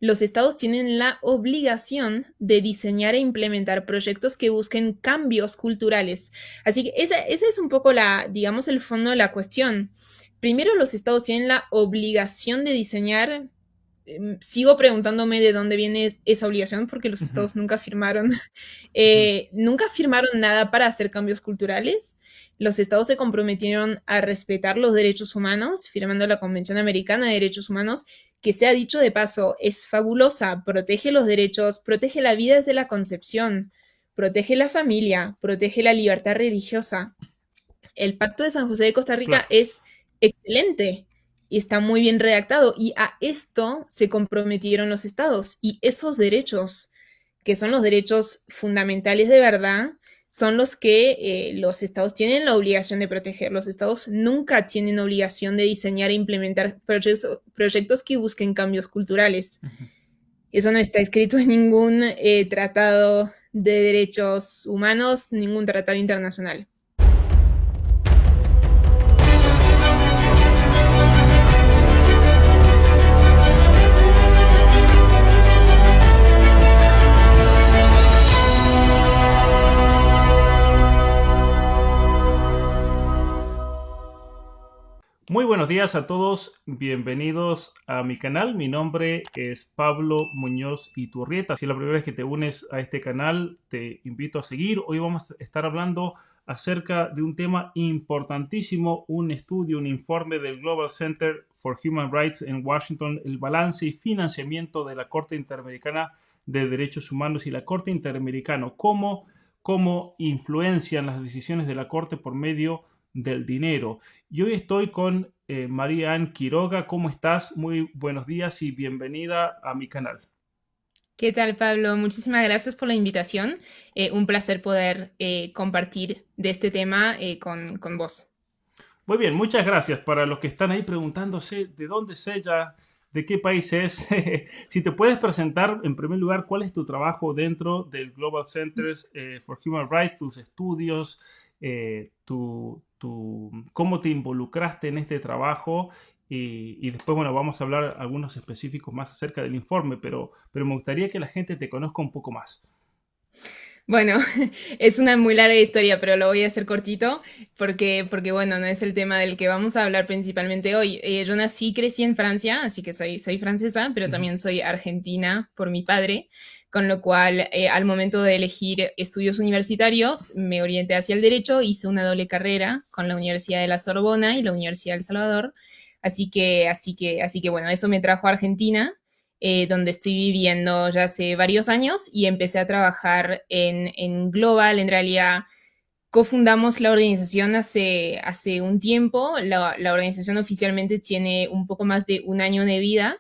los estados tienen la obligación de diseñar e implementar proyectos que busquen cambios culturales. Así que ese es un poco digamos, el fondo de la cuestión. Primero, los estados tienen la obligación de diseñar. Sigo preguntándome de dónde viene esa obligación porque los Ujú, estados nunca firmaron, ujú. nunca firmaron nada para hacer cambios culturales. Los estados se comprometieron a respetar los derechos humanos, firmando la Convención Americana de Derechos Humanos, que sea dicho de paso, es fabulosa, protege los derechos, protege la vida desde la concepción, protege la familia, protege la libertad religiosa. El Pacto de San José de Costa Rica Claro. es excelente y está muy bien redactado y a esto se comprometieron los estados y esos derechos, que son los derechos fundamentales de verdad, son los que los estados tienen la obligación de proteger. Los estados nunca tienen obligación de diseñar e implementar proyectos que busquen cambios culturales. Ujú. Eso no está escrito en ningún tratado de derechos humanos, ningún tratado internacional. Muy buenos días a todos, bienvenidos a mi canal. Mi nombre es Pablo Muñoz Iturrieta. Si es la primera vez que te unes a este canal, te invito a seguir. Hoy vamos a estar hablando acerca de un tema importantísimo, un estudio, un informe del Global Center for Human Rights en Washington, el balance y financiamiento de la Corte Interamericana de Derechos Humanos y la Corte Interamericana, cómo influencian las decisiones de la Corte por medio del dinero. Y hoy estoy con María Ann Quiroga. ¿Cómo estás? Muy buenos días y bienvenida a mi canal. ¿Qué tal, Pablo? Muchísimas gracias por la invitación. Un placer poder compartir de este tema con vos. Muy bien, muchas gracias. Para los que están ahí preguntándose de dónde es ella, de qué país es, si te puedes presentar en primer lugar cuál es tu trabajo dentro del Global Centers for Human Rights, tus estudios, cómo te involucraste en este trabajo y después, bueno, vamos a hablar algunos específicos más acerca del informe, pero me gustaría que la gente te conozca un poco más. Bueno, es una muy larga historia, pero lo voy a hacer cortito porque bueno, no es el tema del que vamos a hablar principalmente hoy. Yo nací y crecí en Francia, así que soy francesa, pero Ujú. también soy argentina por mi padre, con lo cual al momento de elegir estudios universitarios me orienté hacia el derecho, hice una doble carrera con la Universidad de la Sorbona y la Universidad del Salvador, así que bueno, eso me trajo a Argentina, donde estoy viviendo ya hace varios años y empecé a trabajar en Global. En realidad, cofundamos la organización hace un tiempo. La organización oficialmente tiene un poco más de un año de vida,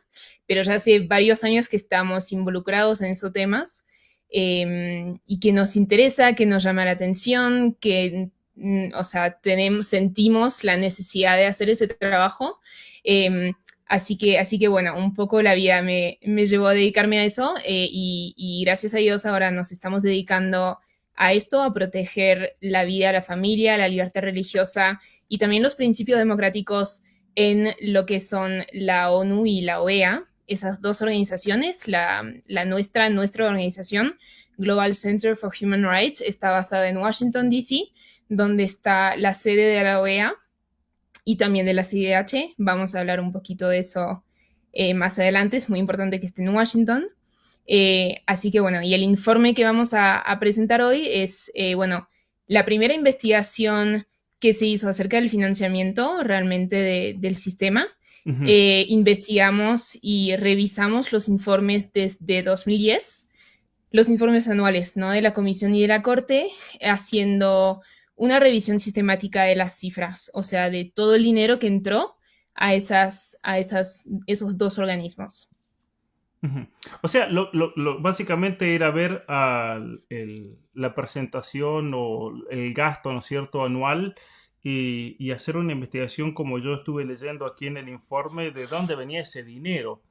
pero ya hace varios años que estamos involucrados en esos temas y que nos interesa, que nos llama la atención, que, o sea, sentimos la necesidad de hacer ese trabajo. Eh, así que bueno, un poco la vida me llevó a dedicarme a eso y gracias a Dios ahora nos estamos dedicando a esto, a proteger la vida, la familia, la libertad religiosa y también los principios democráticos en lo que son la ONU y la OEA, esas dos organizaciones. Nuestra organización, Global Center for Human Rights, está basada en Washington, D.C., donde está la sede de la OEA y también de la CIDH. Vamos a hablar un poquito de eso más adelante. Es muy importante que esté en Washington. Así que bueno, y el informe que vamos a presentar hoy es, bueno, la primera investigación que se hizo acerca del financiamiento realmente del sistema. Ujú. Investigamos y revisamos los informes desde 2010, los informes anuales, ¿no? De la Comisión y de la Corte, haciendo una revisión sistemática de las cifras, o sea, de todo el dinero que entró esos dos organismos. Ujú. O sea, básicamente era ver la presentación o el gasto, ¿no es cierto?, anual y hacer una investigación como yo estuve leyendo aquí en el informe de dónde venía ese dinero.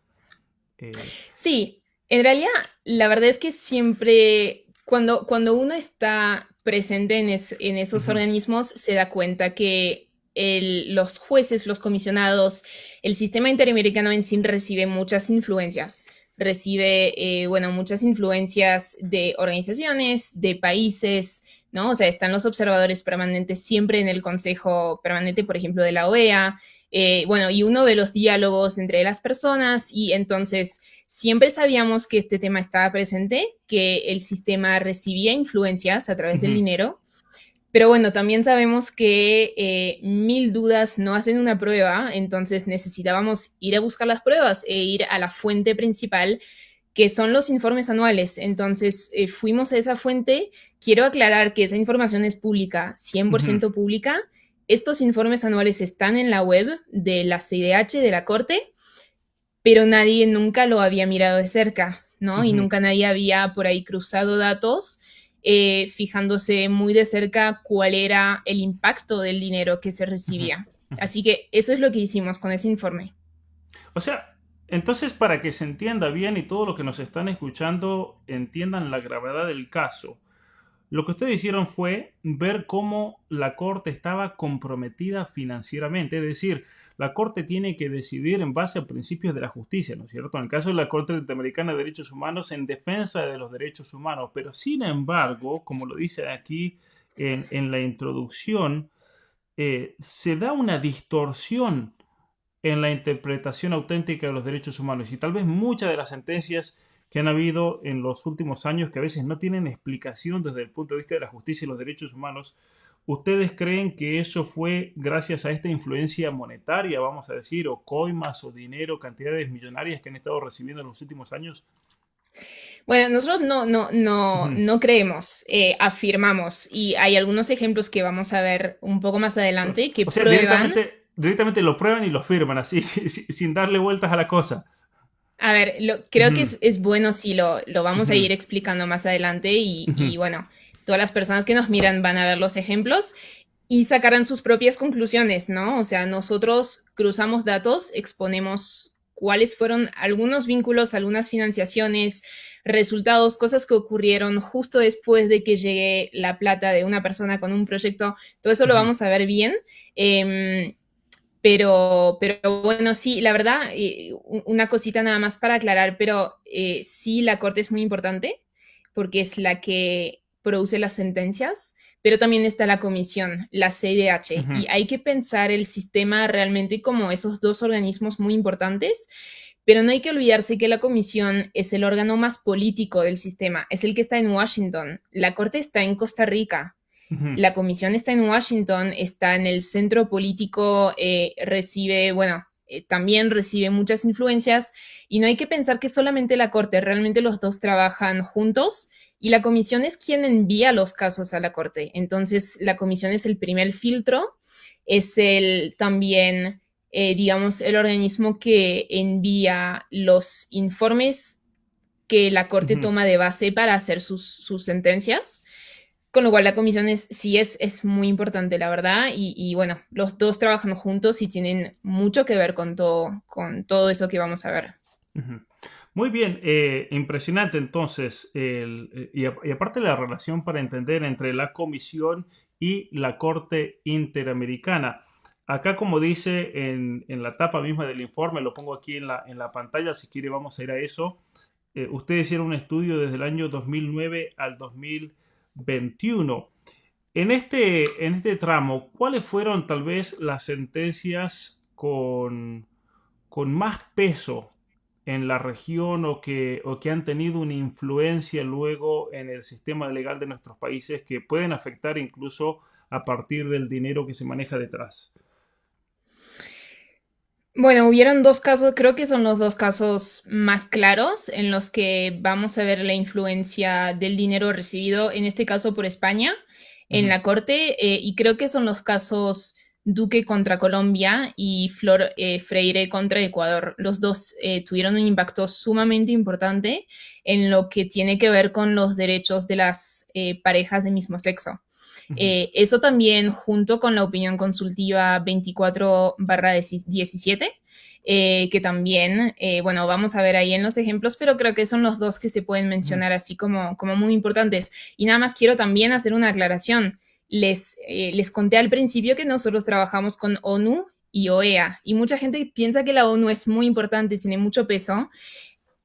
Eh, Sí, en realidad, la verdad es que siempre, cuando uno está presente en esos Ujú, organismos, se da cuenta que los jueces, los comisionados, el sistema interamericano en sí recibe muchas influencias. recibe, bueno, muchas influencias de organizaciones, de países, ¿no? O sea, están los observadores permanentes siempre en el Consejo Permanente, por ejemplo, de la OEA. Bueno, y uno ve los diálogos entre las personas y entonces siempre sabíamos que este tema estaba presente, que el sistema recibía influencias a través del Ujú. dinero, pero bueno, también sabemos que mil dudas no hacen una prueba, entonces necesitábamos ir a buscar las pruebas e ir a la fuente principal, que son los informes anuales. Entonces fuimos a esa fuente. Quiero aclarar que esa información es pública, Ujú. 100% pública. Estos informes anuales están en la web de la CIDH, de la Corte, pero nadie nunca lo había mirado de cerca, ¿no? Y Ujú. nunca nadie había por ahí cruzado datos, fijándose muy de cerca cuál era el impacto del dinero que se Ujú. recibía. Ujú. Así que eso es lo que hicimos con ese informe. O sea, entonces para que se entienda bien y todos los que nos están escuchando entiendan la gravedad del caso, lo que ustedes hicieron fue ver cómo la Corte estaba comprometida financieramente, es decir, la Corte tiene que decidir en base a principios de la justicia, ¿no es cierto? En el caso de la Corte Interamericana de Derechos Humanos, en defensa de los derechos humanos, pero sin embargo, como lo dice aquí en la introducción, se da una distorsión en la interpretación auténtica de los derechos humanos. Y tal vez muchas de las sentencias que han habido en los últimos años, que a veces no tienen explicación desde el punto de vista de la justicia y los derechos humanos, ¿ustedes creen que eso fue gracias a esta influencia monetaria, vamos a decir, o coimas o dinero, cantidades millonarias que han estado recibiendo en los últimos años? Bueno, nosotros Ujú. no creemos, afirmamos, y hay algunos ejemplos que vamos a ver un poco más adelante que O sea, prueban. directamente lo prueban y lo firman así, sin darle vueltas a la cosa. A ver, creo que Ujú. es bueno si lo vamos a Ujú. ir explicando más adelante Ujú. y bueno, todas las personas que nos miran van a ver los ejemplos y sacarán sus propias conclusiones, ¿no? O sea, nosotros cruzamos datos, exponemos cuáles fueron algunos vínculos, algunas financiaciones, resultados, cosas que ocurrieron justo después de que llegue la plata de una persona con un proyecto. Todo eso lo Ujú. vamos a ver bien. Pero bueno, sí, la verdad, una cosita nada más para aclarar, pero sí, la Corte es muy importante porque es la que produce las sentencias, pero también está la comisión, la CIDH, Ujú. y hay que pensar el sistema realmente como esos dos organismos muy importantes, pero no hay que olvidarse que la comisión es el órgano más político del sistema, es el que está en Washington, la Corte está en Costa Rica. Ujú. La comisión está en Washington, está en el centro político, recibe, bueno, también recibe muchas influencias y no hay que pensar que solamente la Corte, realmente los dos trabajan juntos y la comisión es quien envía los casos a la Corte. Entonces, la comisión es el primer filtro, es el también, digamos, el organismo que envía los informes que la Corte Ujú. toma de base para hacer sus sentencias. Con lo cual la comisión sí es muy importante, la verdad, y bueno, los dos trabajan juntos y tienen mucho que ver con todo eso que vamos a ver. Ujú. Muy bien, impresionante entonces, y aparte la relación para entender entre la Comisión y la Corte Interamericana. Acá, como dice en la tapa misma del informe, lo pongo aquí en la pantalla, si quiere vamos a ir a eso. Ustedes hicieron un estudio desde el año 2009 al 2021. En este tramo, ¿cuáles fueron tal vez las sentencias con más peso en la región o que han tenido una influencia luego en el sistema legal de nuestros países que pueden afectar incluso a partir del dinero que se maneja detrás? Bueno, hubieron dos casos, creo que son los dos casos más claros en los que vamos a ver la influencia del dinero recibido, en este caso por España, en Ujú. la Corte, y creo que son los casos Duque contra Colombia y Flor Freire contra Ecuador. Los dos tuvieron un impacto sumamente importante en lo que tiene que ver con los derechos de las parejas de mismo sexo. Ujú. Eso también junto con la opinión consultiva 24/17, que también, bueno, vamos a ver ahí en los ejemplos, pero creo que son los dos que se pueden Ujú. mencionar así como muy importantes. Y nada más quiero también hacer una aclaración. Les conté al principio que nosotros trabajamos con ONU y OEA, y mucha gente piensa que la ONU es muy importante, tiene mucho peso,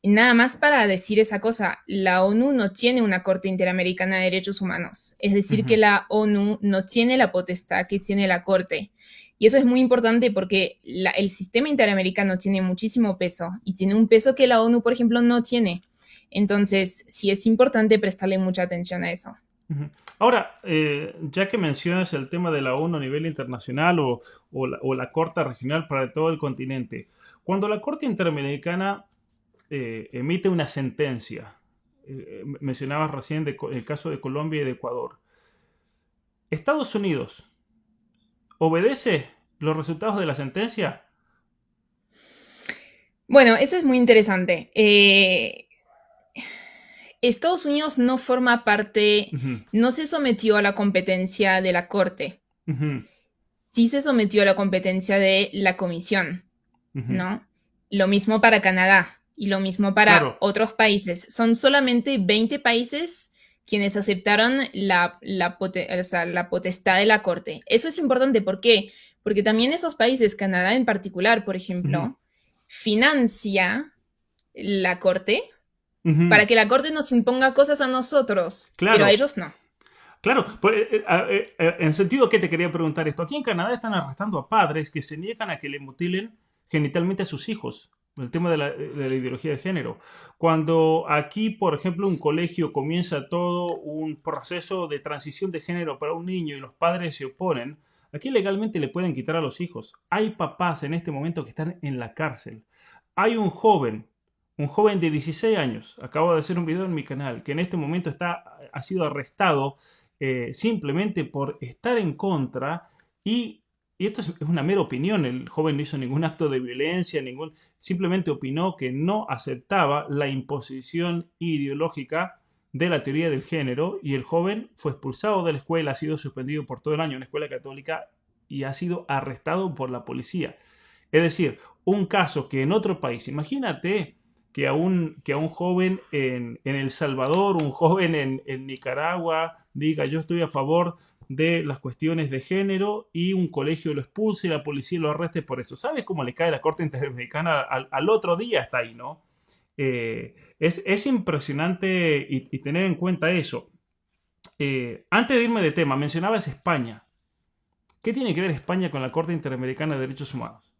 nada más para decir esa cosa, la ONU no tiene una Corte Interamericana de Derechos Humanos, es decir, que Ujú, la ONU no tiene la potestad que tiene la Corte. Y eso es muy importante porque el sistema interamericano tiene muchísimo peso y tiene un peso que la ONU, por ejemplo, no tiene. Entonces, sí es importante prestarle mucha atención a eso. ujú. Ahora, ya que mencionas el tema de la ONU a nivel internacional o la Corte Regional para todo el continente, cuando la Corte Interamericana emite una sentencia, mencionabas recién el caso de Colombia y de Ecuador, ¿Estados Unidos obedece los resultados de la sentencia? Bueno, eso es muy interesante. Estados Unidos no forma parte, Ujú, no se sometió a la competencia de la Corte, ujú, sí se sometió a la competencia de la Comisión, ujú. ¿no? Lo mismo para Canadá y lo mismo para Claro. otros países. Son solamente 20 países quienes aceptaron o sea, la potestad de la Corte. Eso es importante, ¿por qué? Porque también esos países, Canadá en particular, por Ujú, ejemplo, financia la Corte ujú. para que la Corte nos imponga cosas a nosotros, pero a Claro, ellos no. claro. Pues, en sentido que te quería preguntar esto. Aquí en Canadá están arrestando a padres que se niegan a que le mutilen genitalmente a sus hijos. El tema de la ideología de género. Cuando aquí, por ejemplo, un colegio comienza todo un proceso de transición de género para un niño y los padres se oponen, aquí legalmente le pueden quitar a los hijos. Hay papás en este momento que están en la cárcel. Hay un joven de 16 años, acabo de hacer un video en mi canal, que en este momento ha sido arrestado simplemente por estar en contra y esto es una mera opinión, el joven no hizo ningún acto de violencia, simplemente opinó que no aceptaba la imposición ideológica de la teoría del género y el joven fue expulsado de la escuela, ha sido suspendido por todo el año en la escuela católica y ha sido arrestado por la policía. Es decir, un caso que en otro país, imagínate que a un joven en El Salvador, un joven en Nicaragua, diga yo estoy a favor de las cuestiones de género y un colegio lo expulse y la policía lo arreste por eso. ¿Sabes cómo le cae la Corte Interamericana al otro día? Está ahí, ¿no? Es impresionante y tener en cuenta eso. Antes de irme de tema, mencionabas España. ¿Qué tiene que ver España con la Corte Interamericana de Derechos Humanos?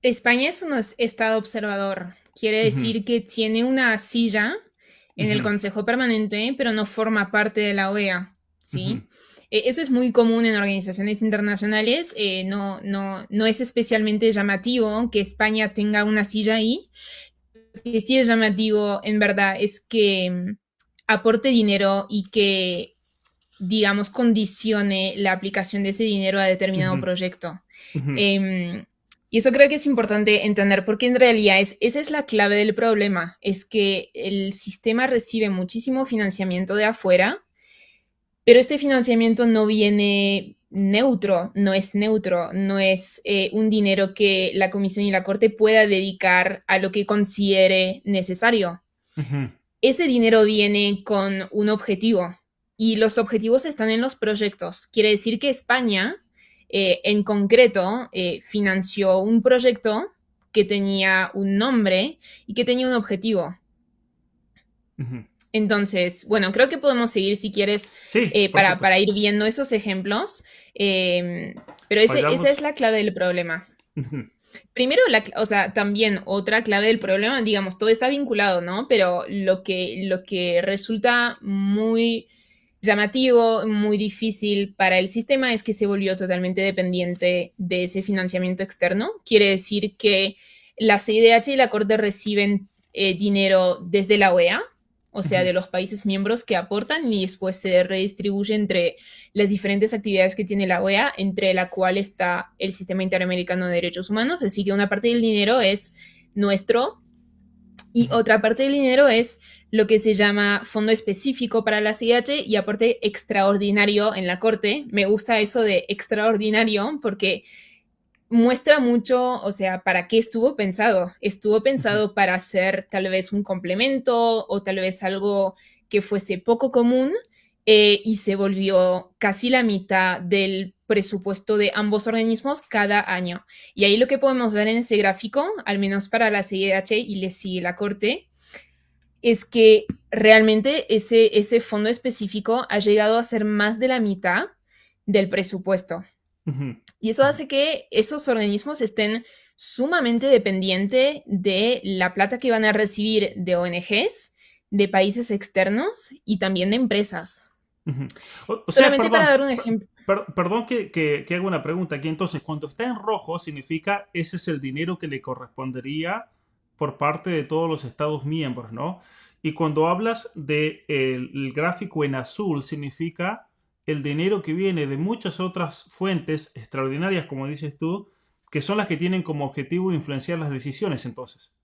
España es un estado observador. Quiere Ujú, decir que tiene una silla en el ujú, Consejo Permanente, pero no forma parte de la OEA, ujú, ¿sí? Eso es muy común en organizaciones internacionales. No es especialmente llamativo que España tenga una silla ahí. Lo que sí es llamativo, en verdad, es que aporte dinero y que, digamos, condicione la aplicación de ese dinero a determinado ujú, proyecto. ujú, Eh, y eso creo que es importante entender porque en realidad esa es la clave del problema, es que el sistema recibe muchísimo financiamiento de afuera, pero este financiamiento no viene neutro, no es un dinero que la Comisión y la Corte pueda dedicar a lo que considere necesario. ujú. Ese dinero viene con un objetivo y los objetivos están en los proyectos. Quiere decir que España, en concreto, financió un proyecto que tenía un nombre y que tenía un objetivo. Ujú. Entonces, bueno, creo que podemos seguir si quieres Sí, por para supuesto. ir viendo esos ejemplos, eh, pero esa es Vayamos. la clave del problema. Ujú, Primero, o sea, también otra clave del problema, digamos, todo está vinculado, ¿no? Pero lo que resulta muy llamativo, muy difícil para el sistema es que se volvió totalmente dependiente de ese financiamiento externo. Quiere decir que la CIDH y la Corte reciben dinero desde la OEA, o sea, ujú, de los países miembros que aportan y después se redistribuye entre las diferentes actividades que tiene la OEA, entre la cual está el Sistema Interamericano de Derechos Humanos. Así que una parte del dinero es nuestro y ujú, otra parte del dinero es lo que se llama fondo específico para la CIH y aporte extraordinario en la Corte. Me gusta eso de extraordinario porque muestra mucho, o sea, para qué estuvo pensado. Estuvo ujú, pensado para ser tal vez un complemento o tal vez algo que fuese poco común y se volvió casi la mitad del presupuesto de ambos organismos cada año. Y ahí lo que podemos ver en ese gráfico, al menos para la CIDH y le sigue la Corte, es que realmente ese fondo específico ha llegado a ser más de la mitad del presupuesto. Ujú. Y eso hace que esos organismos estén sumamente dependientes de la plata que van a recibir de ONGs, de países externos y también de empresas. Ujú. O sea, Solamente para perdón, dar un ejemplo. perdón que haga una pregunta aquí. Entonces, cuando está en rojo, significa ese es el dinero que le correspondería por parte de todos los Estados miembros, ¿no? Y cuando hablas de el gráfico en azul, significa el dinero que viene de muchas otras fuentes extraordinarias, como dices tú, que son las que tienen como objetivo influenciar las decisiones, entonces.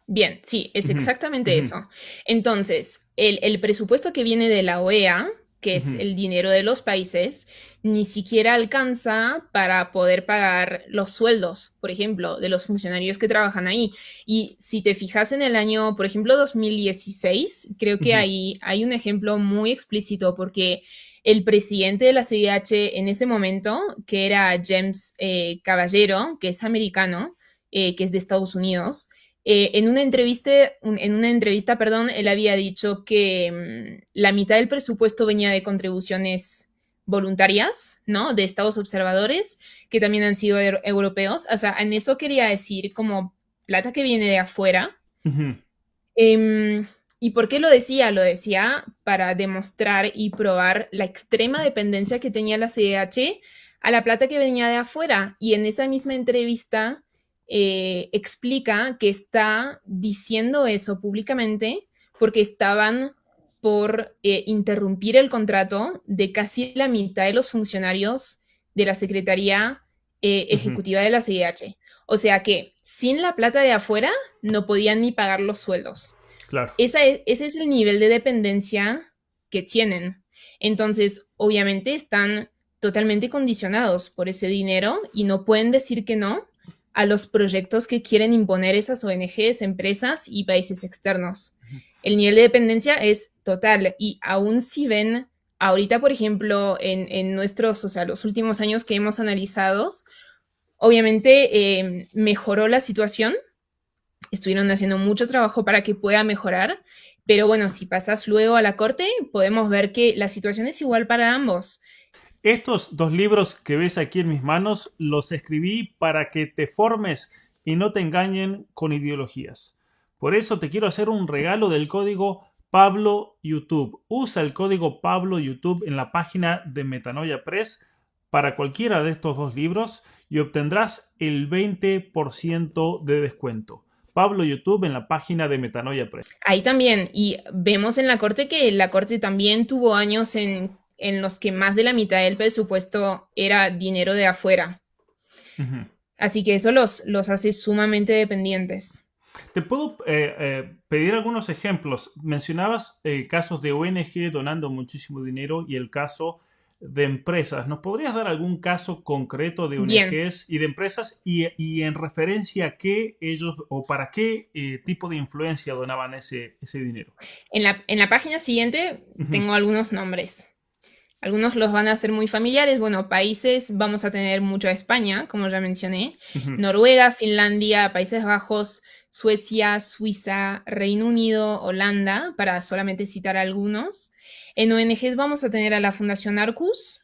Bien, sí, es Ujú, exactamente ujú, eso. Entonces, el presupuesto que viene de la OEA, que es ujú, el dinero de los países, ni siquiera alcanza para poder pagar los sueldos, por ejemplo, de los funcionarios que trabajan ahí. Y si te fijas en el año, por ejemplo, 2016, creo que ujú, ahí hay un ejemplo muy explícito porque el presidente de la CIDH en ese momento, que era James Caballero, que es americano, que es de Estados Unidos, en una entrevista, perdón, él había dicho que la mitad del presupuesto venía de contribuciones voluntarias, ¿no? De estados observadores, que también han sido europeos. O sea, en eso quería decir como plata que viene de afuera. ujú. Em, ¿Y por qué lo decía? Lo decía para demostrar y probar la extrema dependencia que tenía la CDH a la plata que venía de afuera. Y en esa misma entrevista explica que está diciendo eso públicamente porque estaban por interrumpir el contrato de casi la mitad de los funcionarios de la Secretaría Ujú, Ejecutiva de la CIDH. O sea que sin la plata de afuera no podían ni pagar los sueldos. claro. Ese es el nivel de dependencia que tienen. Entonces, obviamente están totalmente condicionados por ese dinero y no pueden decir que no a los proyectos que quieren imponer esas ONGs, empresas y países externos. Ujú. El nivel de dependencia es total y aún si ven ahorita, por ejemplo, en nuestros, o sea, los últimos años que hemos analizado, obviamente mejoró la situación, estuvieron haciendo mucho trabajo para que pueda mejorar, pero bueno, si pasas luego a la corte, podemos ver que la situación es igual para ambos. Estos dos libros que ves aquí en mis manos los escribí para que te formes y no te engañen con ideologías. Por eso te quiero hacer un regalo del código Pablo YouTube. Usa el código Pablo YouTube en la página de Metanoia Press para cualquiera de estos dos libros y obtendrás el 20% de descuento. Pablo YouTube en la página de Metanoia Press. Ahí también, y vemos en la corte que la corte también tuvo años en los que más de la mitad del presupuesto era dinero de afuera. Ujú. Así que eso los hace sumamente dependientes. Te puedo pedir algunos ejemplos. Mencionabas casos de ONG donando muchísimo dinero y el caso de empresas. ¿Nos podrías dar algún caso concreto de Bien, ONGs y de empresas y en referencia a qué ellos o para qué tipo de influencia donaban ese dinero? en la página siguiente Ujú, tengo algunos nombres. Algunos los van a ser muy familiares. Bueno, países, vamos a tener mucho a España, como ya mencioné, ujú. Noruega, Finlandia, Países Bajos, Suecia, Suiza, Reino Unido, Holanda, para solamente citar algunos. En ONGs vamos a tener a la Fundación Arcus,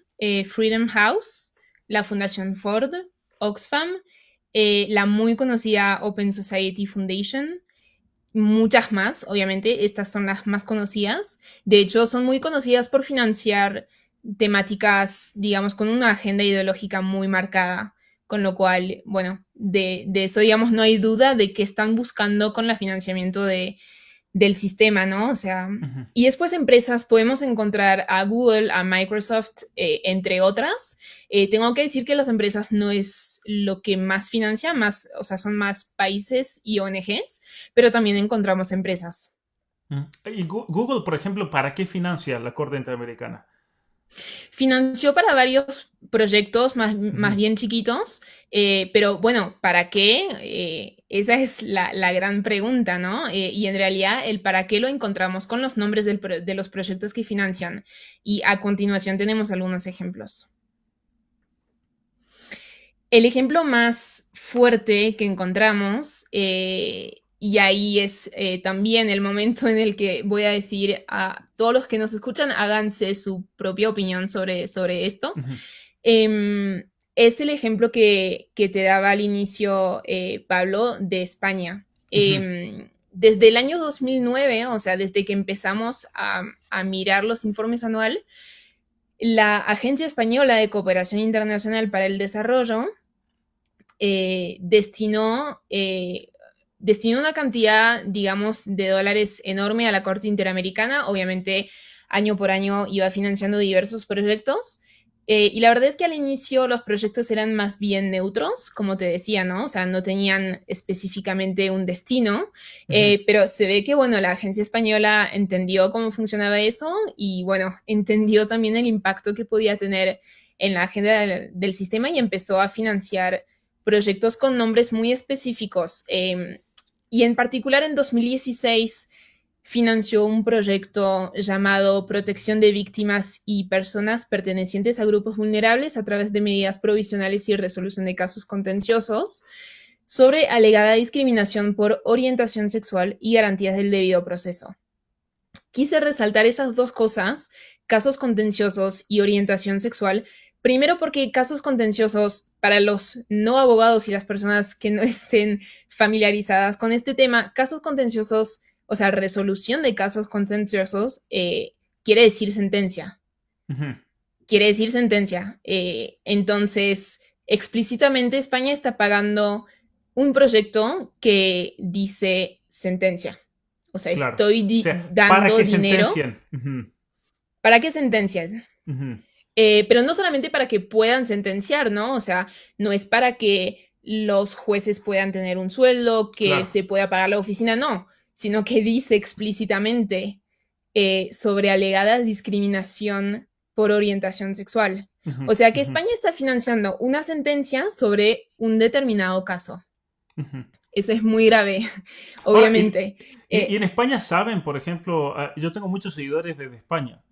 Freedom House, la Fundación Ford, Oxfam, la muy conocida Open Society Foundation, muchas más, obviamente, estas son las más conocidas. De hecho, son muy conocidas por financiar temáticas, digamos, con una agenda ideológica muy marcada, con lo cual, bueno, de eso, digamos, no hay duda de que están buscando con el financiamiento del sistema, ¿no? O sea, Ujú. y después empresas, podemos encontrar a Google, a Microsoft, entre otras. Tengo que decir que las empresas no es lo que más financia, más, o sea, son más países y ONGs, pero también encontramos empresas. Y Google, por ejemplo, ¿para qué financia la Corte Interamericana? Financió para varios proyectos más Ujú. bien chiquitos, pero bueno, ¿para qué? Esa es la gran pregunta, ¿no? Y en realidad el para qué lo encontramos con los nombres de los proyectos que financian. Y a continuación tenemos algunos ejemplos. El ejemplo más fuerte que encontramos, y ahí es también el momento en el que voy a decir a todos los que nos escuchan, háganse su propia opinión sobre esto. Ujú, Es el ejemplo que te daba al inicio, Pablo, de España. ujú, Desde el año 2009, o sea, desde que empezamos a mirar los informes anuales, la Agencia Española de Cooperación Internacional para el Desarrollo eh, destinó, eh, destinó una cantidad, digamos, de dólares enorme a la Corte Interamericana. Obviamente, año por año iba financiando diversos proyectos. Y la verdad es que al inicio los proyectos eran más bien neutros, como te decía, ¿no? O sea, no tenían específicamente un destino, ujú. pero se ve que, bueno, la agencia española entendió cómo funcionaba eso y, bueno, entendió también el impacto que podía tener en la agenda del sistema y empezó a financiar proyectos con nombres muy específicos. Y en particular en 2016 financió un proyecto llamado Protección de Víctimas y Personas Pertenecientes a Grupos Vulnerables a través de medidas provisionales y resolución de casos contenciosos sobre alegada discriminación por orientación sexual y garantías del debido proceso. Quise resaltar esas dos cosas, casos contenciosos y orientación sexual, primero porque casos contenciosos para los no abogados y las personas que no estén familiarizadas con este tema, casos contenciosos, o sea, resolución de casos contenciosos, quiere decir sentencia. Ujú. Quiere decir sentencia. Entonces, explícitamente España está pagando un proyecto que dice sentencia. O sea, Claro. O estoy sea, para dando que dinero. sentencien. Ujú, ¿Para qué sentencias? ujú. Pero no solamente para que puedan sentenciar, ¿no? O sea, no es para que los jueces puedan tener un sueldo, que Claro. se pueda pagar la oficina, no, sino que dice explícitamente sobre alegada discriminación por orientación sexual. Ujú, O sea que ujú, España está financiando una sentencia sobre un determinado caso. ujú. Eso es muy grave, Ahora, obviamente. y en España saben, por ejemplo, yo tengo muchos seguidores desde España.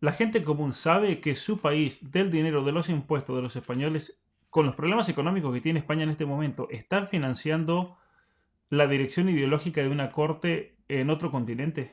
La gente común sabe que su país, del dinero de los impuestos de los españoles, con los problemas económicos que tiene España en este momento, está financiando la dirección ideológica de una corte en otro continente.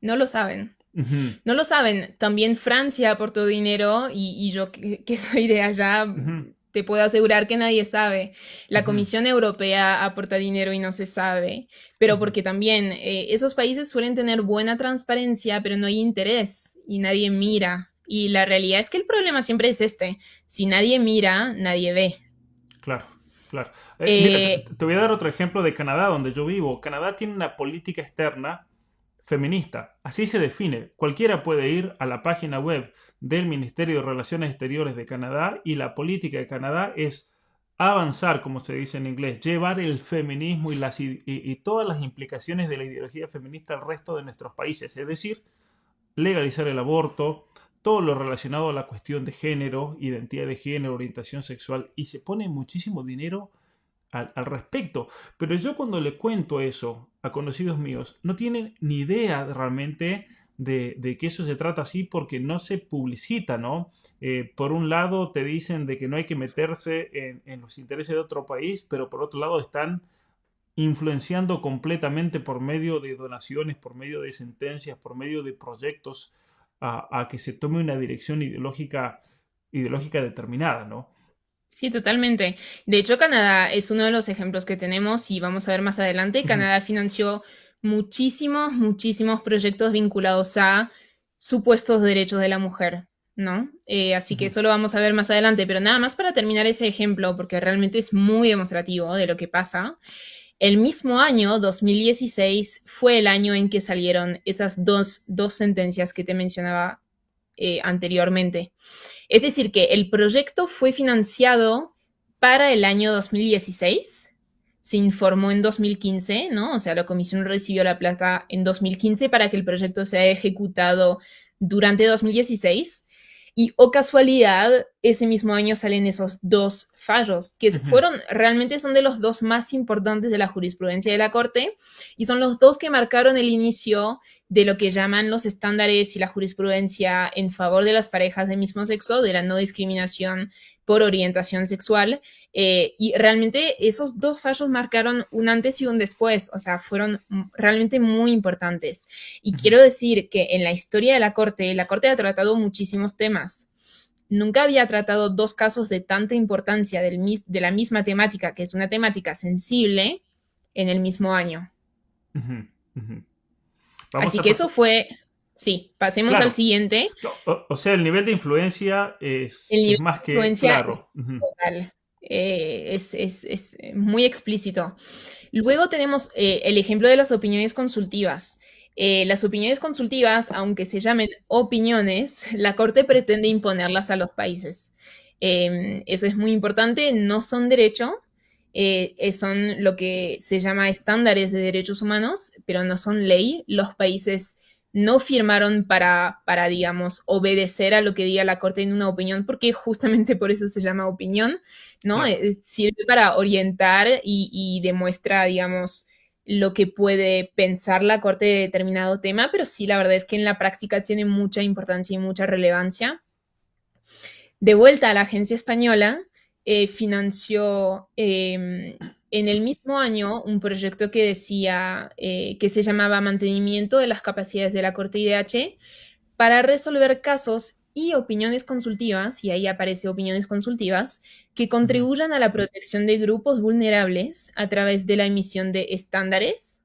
No lo saben. Ujú, No lo saben. También Francia aportó dinero y yo que soy de allá ujú, te puedo asegurar que nadie sabe. La ujú, Comisión Europea aporta dinero y no se sabe, pero ujú. porque también esos países suelen tener buena transparencia, pero no hay interés y nadie mira. Y la realidad es que el problema siempre es este. Si nadie mira, nadie ve. Claro, claro. Mira, Eh, te voy a dar otro ejemplo de Canadá, donde yo vivo. Canadá tiene una política externa feminista. Así se define. Cualquiera puede ir a la página web del Ministerio de Relaciones Exteriores de Canadá y la política de Canadá es avanzar, como se dice en inglés, llevar el feminismo y todas las implicaciones de la ideología feminista al resto de nuestros países. Es decir, legalizar el aborto, todo lo relacionado a la cuestión de género, identidad de género, orientación sexual, y se pone muchísimo dinero al respecto. Pero yo cuando le cuento eso a conocidos míos, no tienen ni idea realmente de que eso se trata así porque no se publicita, ¿no? Por un lado te dicen de que no hay que meterse en los intereses de otro país, pero por otro lado están influenciando completamente por medio de donaciones, por medio de sentencias, por medio de proyectos, a que se tome una dirección ideológica determinada, ¿no? Sí, totalmente. De hecho, Canadá es uno de los ejemplos que tenemos y vamos a ver más adelante. Ujú, Canadá financió muchísimos proyectos vinculados a supuestos derechos de la mujer, ¿no? Así que ujú, eso lo vamos a ver más adelante, pero nada más para terminar ese ejemplo, porque realmente es muy demostrativo de lo que pasa. El mismo año, 2016, fue el año en que salieron esas dos sentencias que te mencionaba anteriormente. Es decir, que el proyecto fue financiado para el año 2016, se informó en 2015, ¿no? O sea, la comisión recibió la plata en 2015 para que el proyecto sea ejecutado durante 2016. Y, o casualidad, ese mismo año salen esos dos fallos, que ujú. fueron, realmente son de los dos más importantes de la jurisprudencia de la Corte, y son los dos que marcaron el inicio de lo que llaman los estándares y la jurisprudencia en favor de las parejas de mismo sexo, de la no discriminación por orientación sexual. Y realmente esos dos fallos marcaron un antes y un después, o sea, fueron realmente muy importantes. Y quiero decir que en la historia de la Corte ha tratado muchísimos temas. Nunca había tratado dos casos de tanta importancia de la misma temática, que es una temática sensible, en el mismo año. Ujú, ujú. Vamos Así a que eso pasar. fue, sí, pasemos al Claro. siguiente. No, o sea, el nivel de influencia El es nivel más de que influencia claro. es Ujú, total, es muy explícito. Luego tenemos el ejemplo de las opiniones consultivas. Las opiniones consultivas, aunque se llamen opiniones, la Corte pretende imponerlas a los países. Eso es muy importante, no son derecho, son lo que se llama estándares de derechos humanos, pero no son ley. Los países no firmaron digamos, obedecer a lo que diga la Corte en una opinión, porque justamente por eso se llama opinión, ¿no? claro. Sirve para orientar y demuestra, digamos, lo que puede pensar la Corte de determinado tema, pero sí, la verdad es que en la práctica tiene mucha importancia y mucha relevancia. De vuelta a la agencia española, financió en el mismo año un proyecto que decía, que se llamaba Mantenimiento de las capacidades de la Corte IDH para resolver casos y opiniones consultivas, y ahí aparece opiniones consultivas, que Ujú, contribuyan a la protección de grupos vulnerables a través de la emisión de estándares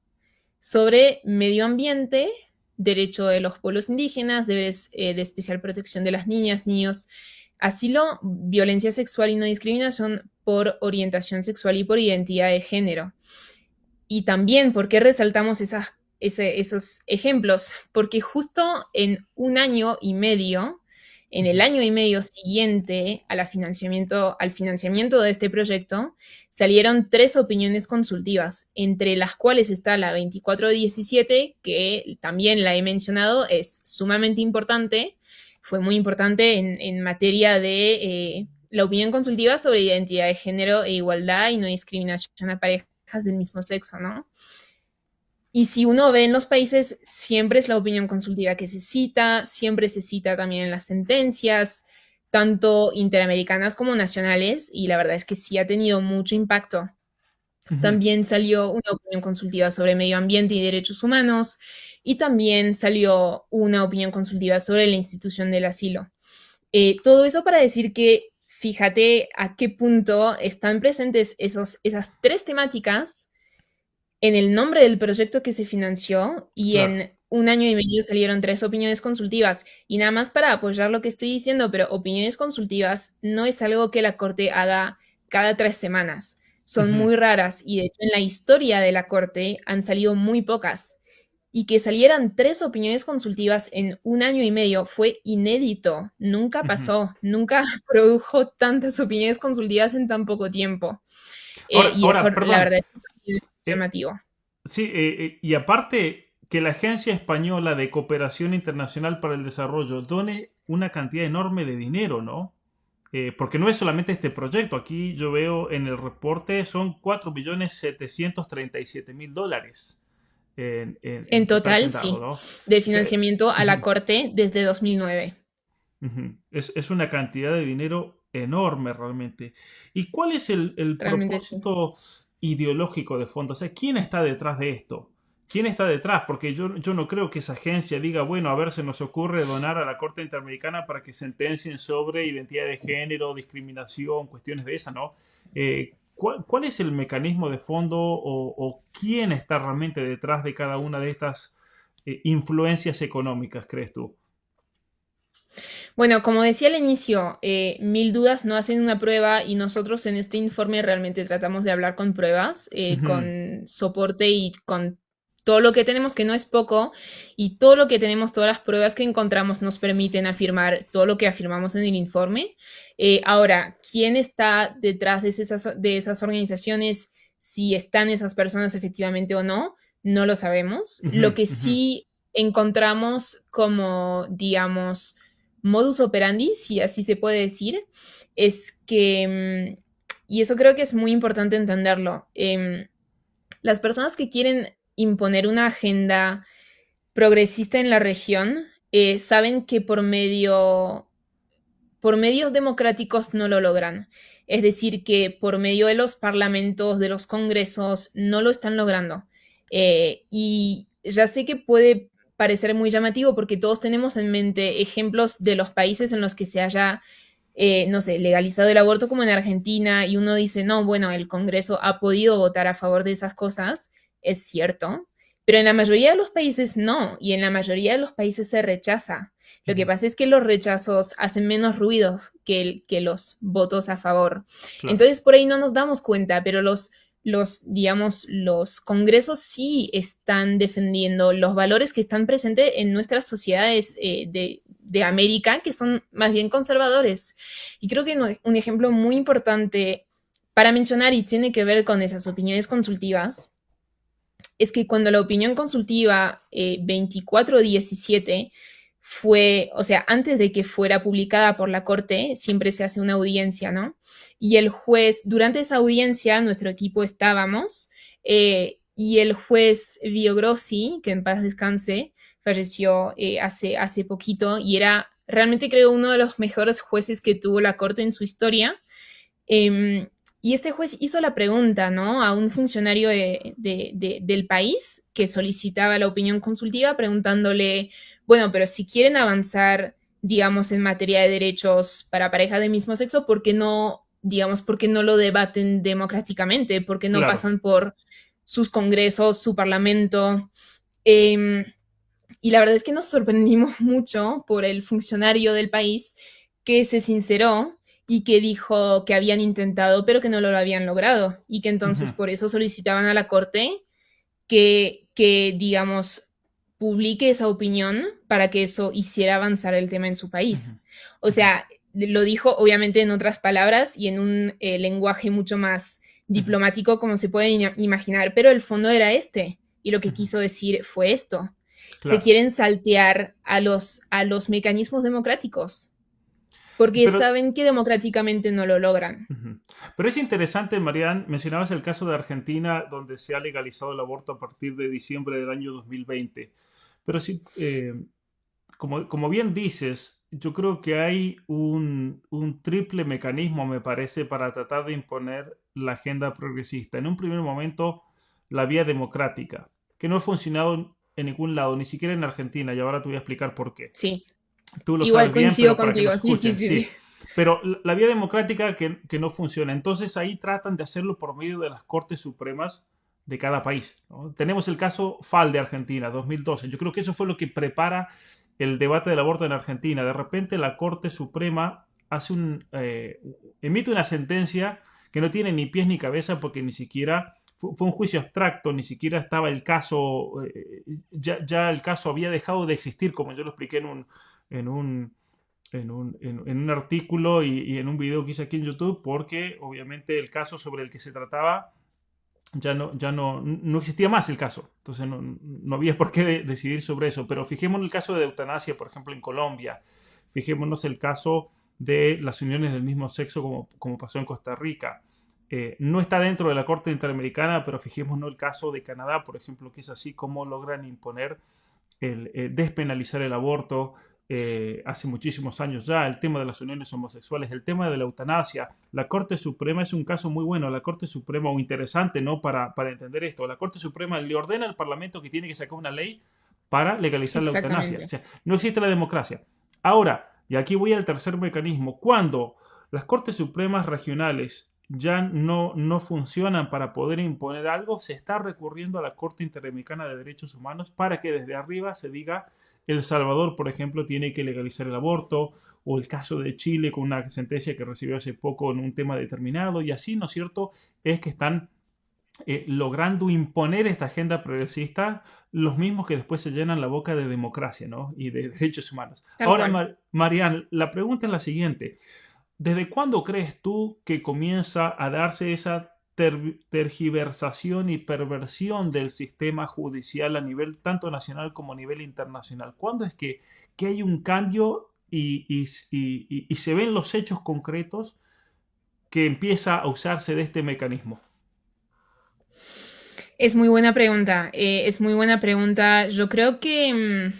sobre medio ambiente, derecho de los pueblos indígenas, deberes de especial protección de las niñas, niños, asilo, violencia sexual y no discriminación por orientación sexual y por identidad de género. Y también, ¿por qué resaltamos esos ejemplos? Porque justo en un año y medio, en el ujú, año y medio siguiente al financiamiento de este proyecto, salieron tres opiniones consultivas, entre las cuales está la 2417, que también la he mencionado, es sumamente importante, fue muy importante en materia de la opinión consultiva sobre identidad de género e igualdad y no discriminación a parejas del mismo sexo, ¿no? Y si uno ve en los países, siempre es la opinión consultiva que se cita, siempre se cita también en las sentencias, tanto interamericanas como nacionales, y la verdad es que sí ha tenido mucho impacto. ujú. También salió una opinión consultiva sobre medio ambiente y derechos humanos, y también salió una opinión consultiva sobre la institución del asilo. Todo eso para decir que fíjate a qué punto están presentes esas tres temáticas en el nombre del proyecto que se financió y Claro. en un año y medio salieron tres opiniones consultivas. Y nada más para apoyar lo que estoy diciendo, pero opiniones consultivas no es algo que la Corte haga cada 3 semanas. Son Ujú, muy raras y de hecho en la historia de la Corte han salido muy pocas. Y que salieran tres opiniones consultivas en un año y medio fue inédito. Nunca ujú. pasó, nunca produjo tantas opiniones consultivas en tan poco tiempo. Y eso, la Perdón. verdad, es eh, llamativo. sí, y aparte que la Agencia Española de Cooperación Internacional para el Desarrollo done una cantidad enorme de dinero, ¿no? Porque no es solamente este proyecto. Aquí yo veo en el reporte son 4.737.000 dólares en En total que total, han dado, sí, ¿no? de O sea, financiamiento a la ujú, Corte desde 2009. ujú. Es una cantidad de dinero enorme realmente. ¿Y cuál es el Realmente sí. propósito ideológico de fondo? O sea, ¿quién está detrás de esto? ¿Quién está detrás? Porque yo no creo que esa agencia diga, bueno, a ver, se nos ocurre donar a la Corte Interamericana para que sentencien sobre identidad de género, discriminación, cuestiones de esas, ¿no? ¿Cuál es el mecanismo de fondo o quién está realmente detrás de cada una de estas influencias económicas, crees tú? Bueno, como decía al inicio, mil dudas no hacen una prueba y nosotros en este informe realmente tratamos de hablar con pruebas, Ujú, con soporte y con todo lo que tenemos, que no es poco, y todo lo que tenemos, todas las pruebas que encontramos nos permiten afirmar todo lo que afirmamos en el informe. Ahora, ¿quién está detrás de esas organizaciones? Si están esas personas efectivamente o no, no lo sabemos. ujú, Lo que ujú. sí encontramos como, digamos, modus operandi, si así se puede decir, es que, y eso creo que es muy importante entenderlo, las personas que quieren imponer una agenda progresista en la región saben que por medios democráticos no lo logran. Es decir, que por medio de los parlamentos, de los congresos, no lo están logrando. Y ya sé que puede parecer muy llamativo porque todos tenemos en mente ejemplos de los países en los que se haya, no sé, legalizado el aborto como en Argentina y uno dice, no, bueno, el Congreso ha podido votar a favor de esas cosas, es cierto, pero en la mayoría de los países no, y en la mayoría de los países se rechaza. Lo que Ujú. pasa es que los rechazos hacen menos ruido que los votos a favor. Claro, Entonces, por ahí no nos damos cuenta, pero digamos, los congresos sí están defendiendo los valores que están presentes en nuestras sociedades de América, que son más bien conservadores. Y creo que un ejemplo muy importante para mencionar y tiene que ver con esas opiniones consultivas es que cuando la opinión consultiva 2417 fue, o sea, antes de que fuera publicada por la Corte, siempre se hace una audiencia, ¿no? Y el juez, durante esa audiencia, nuestro equipo estábamos, y el juez Viogrossi, que en paz descanse, falleció hace poquito y era realmente creo uno de los mejores jueces que tuvo la Corte en su historia. Y este juez hizo la pregunta, ¿no? A un funcionario del país que solicitaba la opinión consultiva, preguntándole, bueno, pero si quieren avanzar, digamos, en materia de derechos para parejas de mismo sexo, ¿por qué no, digamos, por qué no lo debaten democráticamente? ¿Por qué no claro. pasan por sus congresos, su parlamento? Eh, y la verdad es que nos sorprendimos mucho por el funcionario del país que se sinceró y que dijo que habían intentado, pero que no lo habían logrado y que entonces Ujú, por eso solicitaban a la Corte digamos, publique esa opinión para que eso hiciera avanzar el tema en su ujú, país. O ujú, sea, lo dijo obviamente en otras palabras y en un lenguaje mucho más ujú, diplomático como se puede imaginar, pero el fondo era este y lo que ujú. quiso decir fue esto. Se Claro. quieren saltear a los mecanismos democráticos porque Pero saben que democráticamente no lo logran. ujú. Pero es interesante, Marian, mencionabas el caso de Argentina, donde se ha legalizado el aborto a partir de diciembre del año 2020. Pero sí, como bien dices, yo creo que hay un triple mecanismo, me parece, para tratar de imponer la agenda progresista. En un primer momento, la vía democrática, que no ha funcionado en ningún lado, ni siquiera en Argentina, y ahora te voy a explicar por qué. Sí, Tú lo igual sabes bien, coincido pero para que nos contigo. Sí, sí, escuchen, sí, sí. sí. Pero la vía democrática que no funciona. Entonces ahí tratan de hacerlo por medio de las Cortes Supremas de cada país, ¿no? Tenemos el caso FAL de Argentina, 2012. Yo creo que eso fue lo que prepara el debate del aborto en Argentina. De repente la Corte Suprema emite una sentencia que no tiene ni pies ni cabeza porque ni siquiera fue un juicio abstracto, ni siquiera estaba el caso, ya el caso había dejado de existir, como yo lo expliqué en un, en un artículo y en un video que hice aquí en YouTube, porque obviamente el caso sobre el que se trataba no existía más el caso. Entonces no había por qué decidir sobre eso. Pero fijémonos en el caso de eutanasia, por ejemplo, en Colombia. Fijémonos el caso de las uniones del mismo sexo, como pasó en Costa Rica. No está dentro de la Corte Interamericana, pero fijémonos el caso de Canadá, por ejemplo, que es así como logran imponer despenalizar el aborto hace muchísimos años ya, el tema de las uniones homosexuales, el tema de la eutanasia. La Corte Suprema es un caso muy bueno, la Corte Suprema, o interesante, ¿no? Para entender esto, la Corte Suprema le ordena al Parlamento que tiene que sacar una ley para legalizar la eutanasia. O Exactamente. sea, no existe la democracia. Ahora, y aquí voy al tercer mecanismo, cuando las Cortes Supremas regionales ya no funcionan para poder imponer algo, se está recurriendo a la Corte Interamericana de Derechos Humanos para que desde arriba se diga El Salvador, por ejemplo, tiene que legalizar el aborto, o el caso de Chile con una sentencia que recibió hace poco en un tema determinado, y así, ¿no es cierto?, es que están logrando imponer esta agenda progresista los mismos que después se llenan la boca de democracia, ¿no? Y de derechos humanos. Tal Ahora, cual. Marianne, la pregunta es la siguiente. ¿Desde cuándo crees tú que comienza a darse esa tergiversación y perversión del sistema judicial a nivel tanto nacional como a nivel internacional? ¿Cuándo es que hay un cambio y se ven los hechos concretos que empieza a usarse de este mecanismo? Es muy buena pregunta. Es muy buena pregunta. Yo creo que,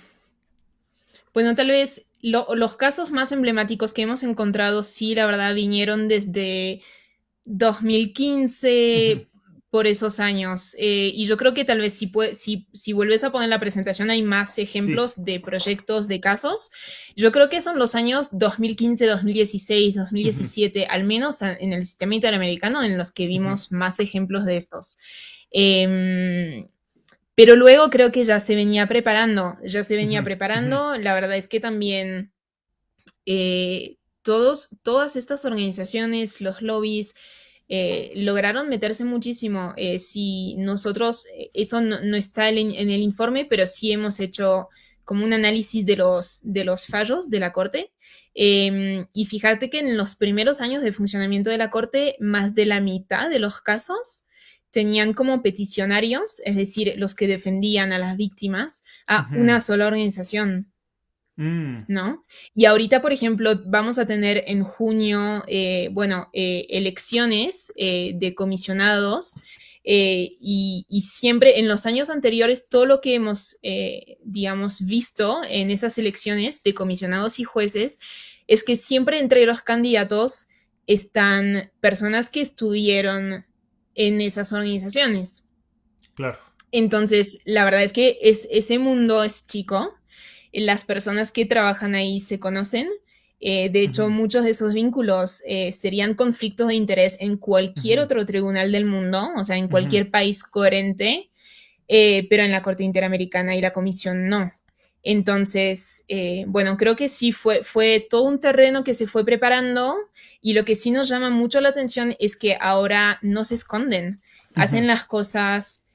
bueno, tal vez los casos más emblemáticos que hemos encontrado, sí, la verdad, vinieron desde Ujú. 2015, por esos años. Y yo creo que tal vez si vuelves a poner la presentación hay más Sí. ejemplos de proyectos, de casos. Yo creo que son los años 2015, 2016, Ujú, 2017, al menos en el sistema interamericano, en los que ujú, vimos más ejemplos de estos. Eh, pero luego creo que ya se venía ujú, ujú, preparando. La verdad es que también todas estas organizaciones, los lobbies, lograron meterse muchísimo. Si nosotros, eso no está en el informe, pero sí hemos hecho como un análisis de los fallos de la Corte. Y fíjate que en los primeros años de funcionamiento de la Corte, más de la mitad de los casos tenían como peticionarios, es decir, los que defendían a las víctimas, a ujú. una sola organización. Mm, ¿No? Y ahorita, por ejemplo, vamos a tener en junio, elecciones de comisionados y siempre en los años anteriores, todo lo que hemos, digamos, visto en esas elecciones de comisionados y jueces es que siempre entre los candidatos están personas que estuvieron en esas organizaciones. claro. Entonces, la verdad es que ese mundo es chico, las personas que trabajan ahí se conocen. De hecho, Ujú, muchos de esos vínculos serían conflictos de interés en cualquier ujú, otro tribunal del mundo, o sea, en ujú, cualquier país coherente, pero en la Corte Interamericana y la Comisión no. Entonces, bueno, creo que sí fue todo un terreno que se fue preparando y lo que sí nos llama mucho la atención es que ahora no se esconden, ujú, hacen las cosas,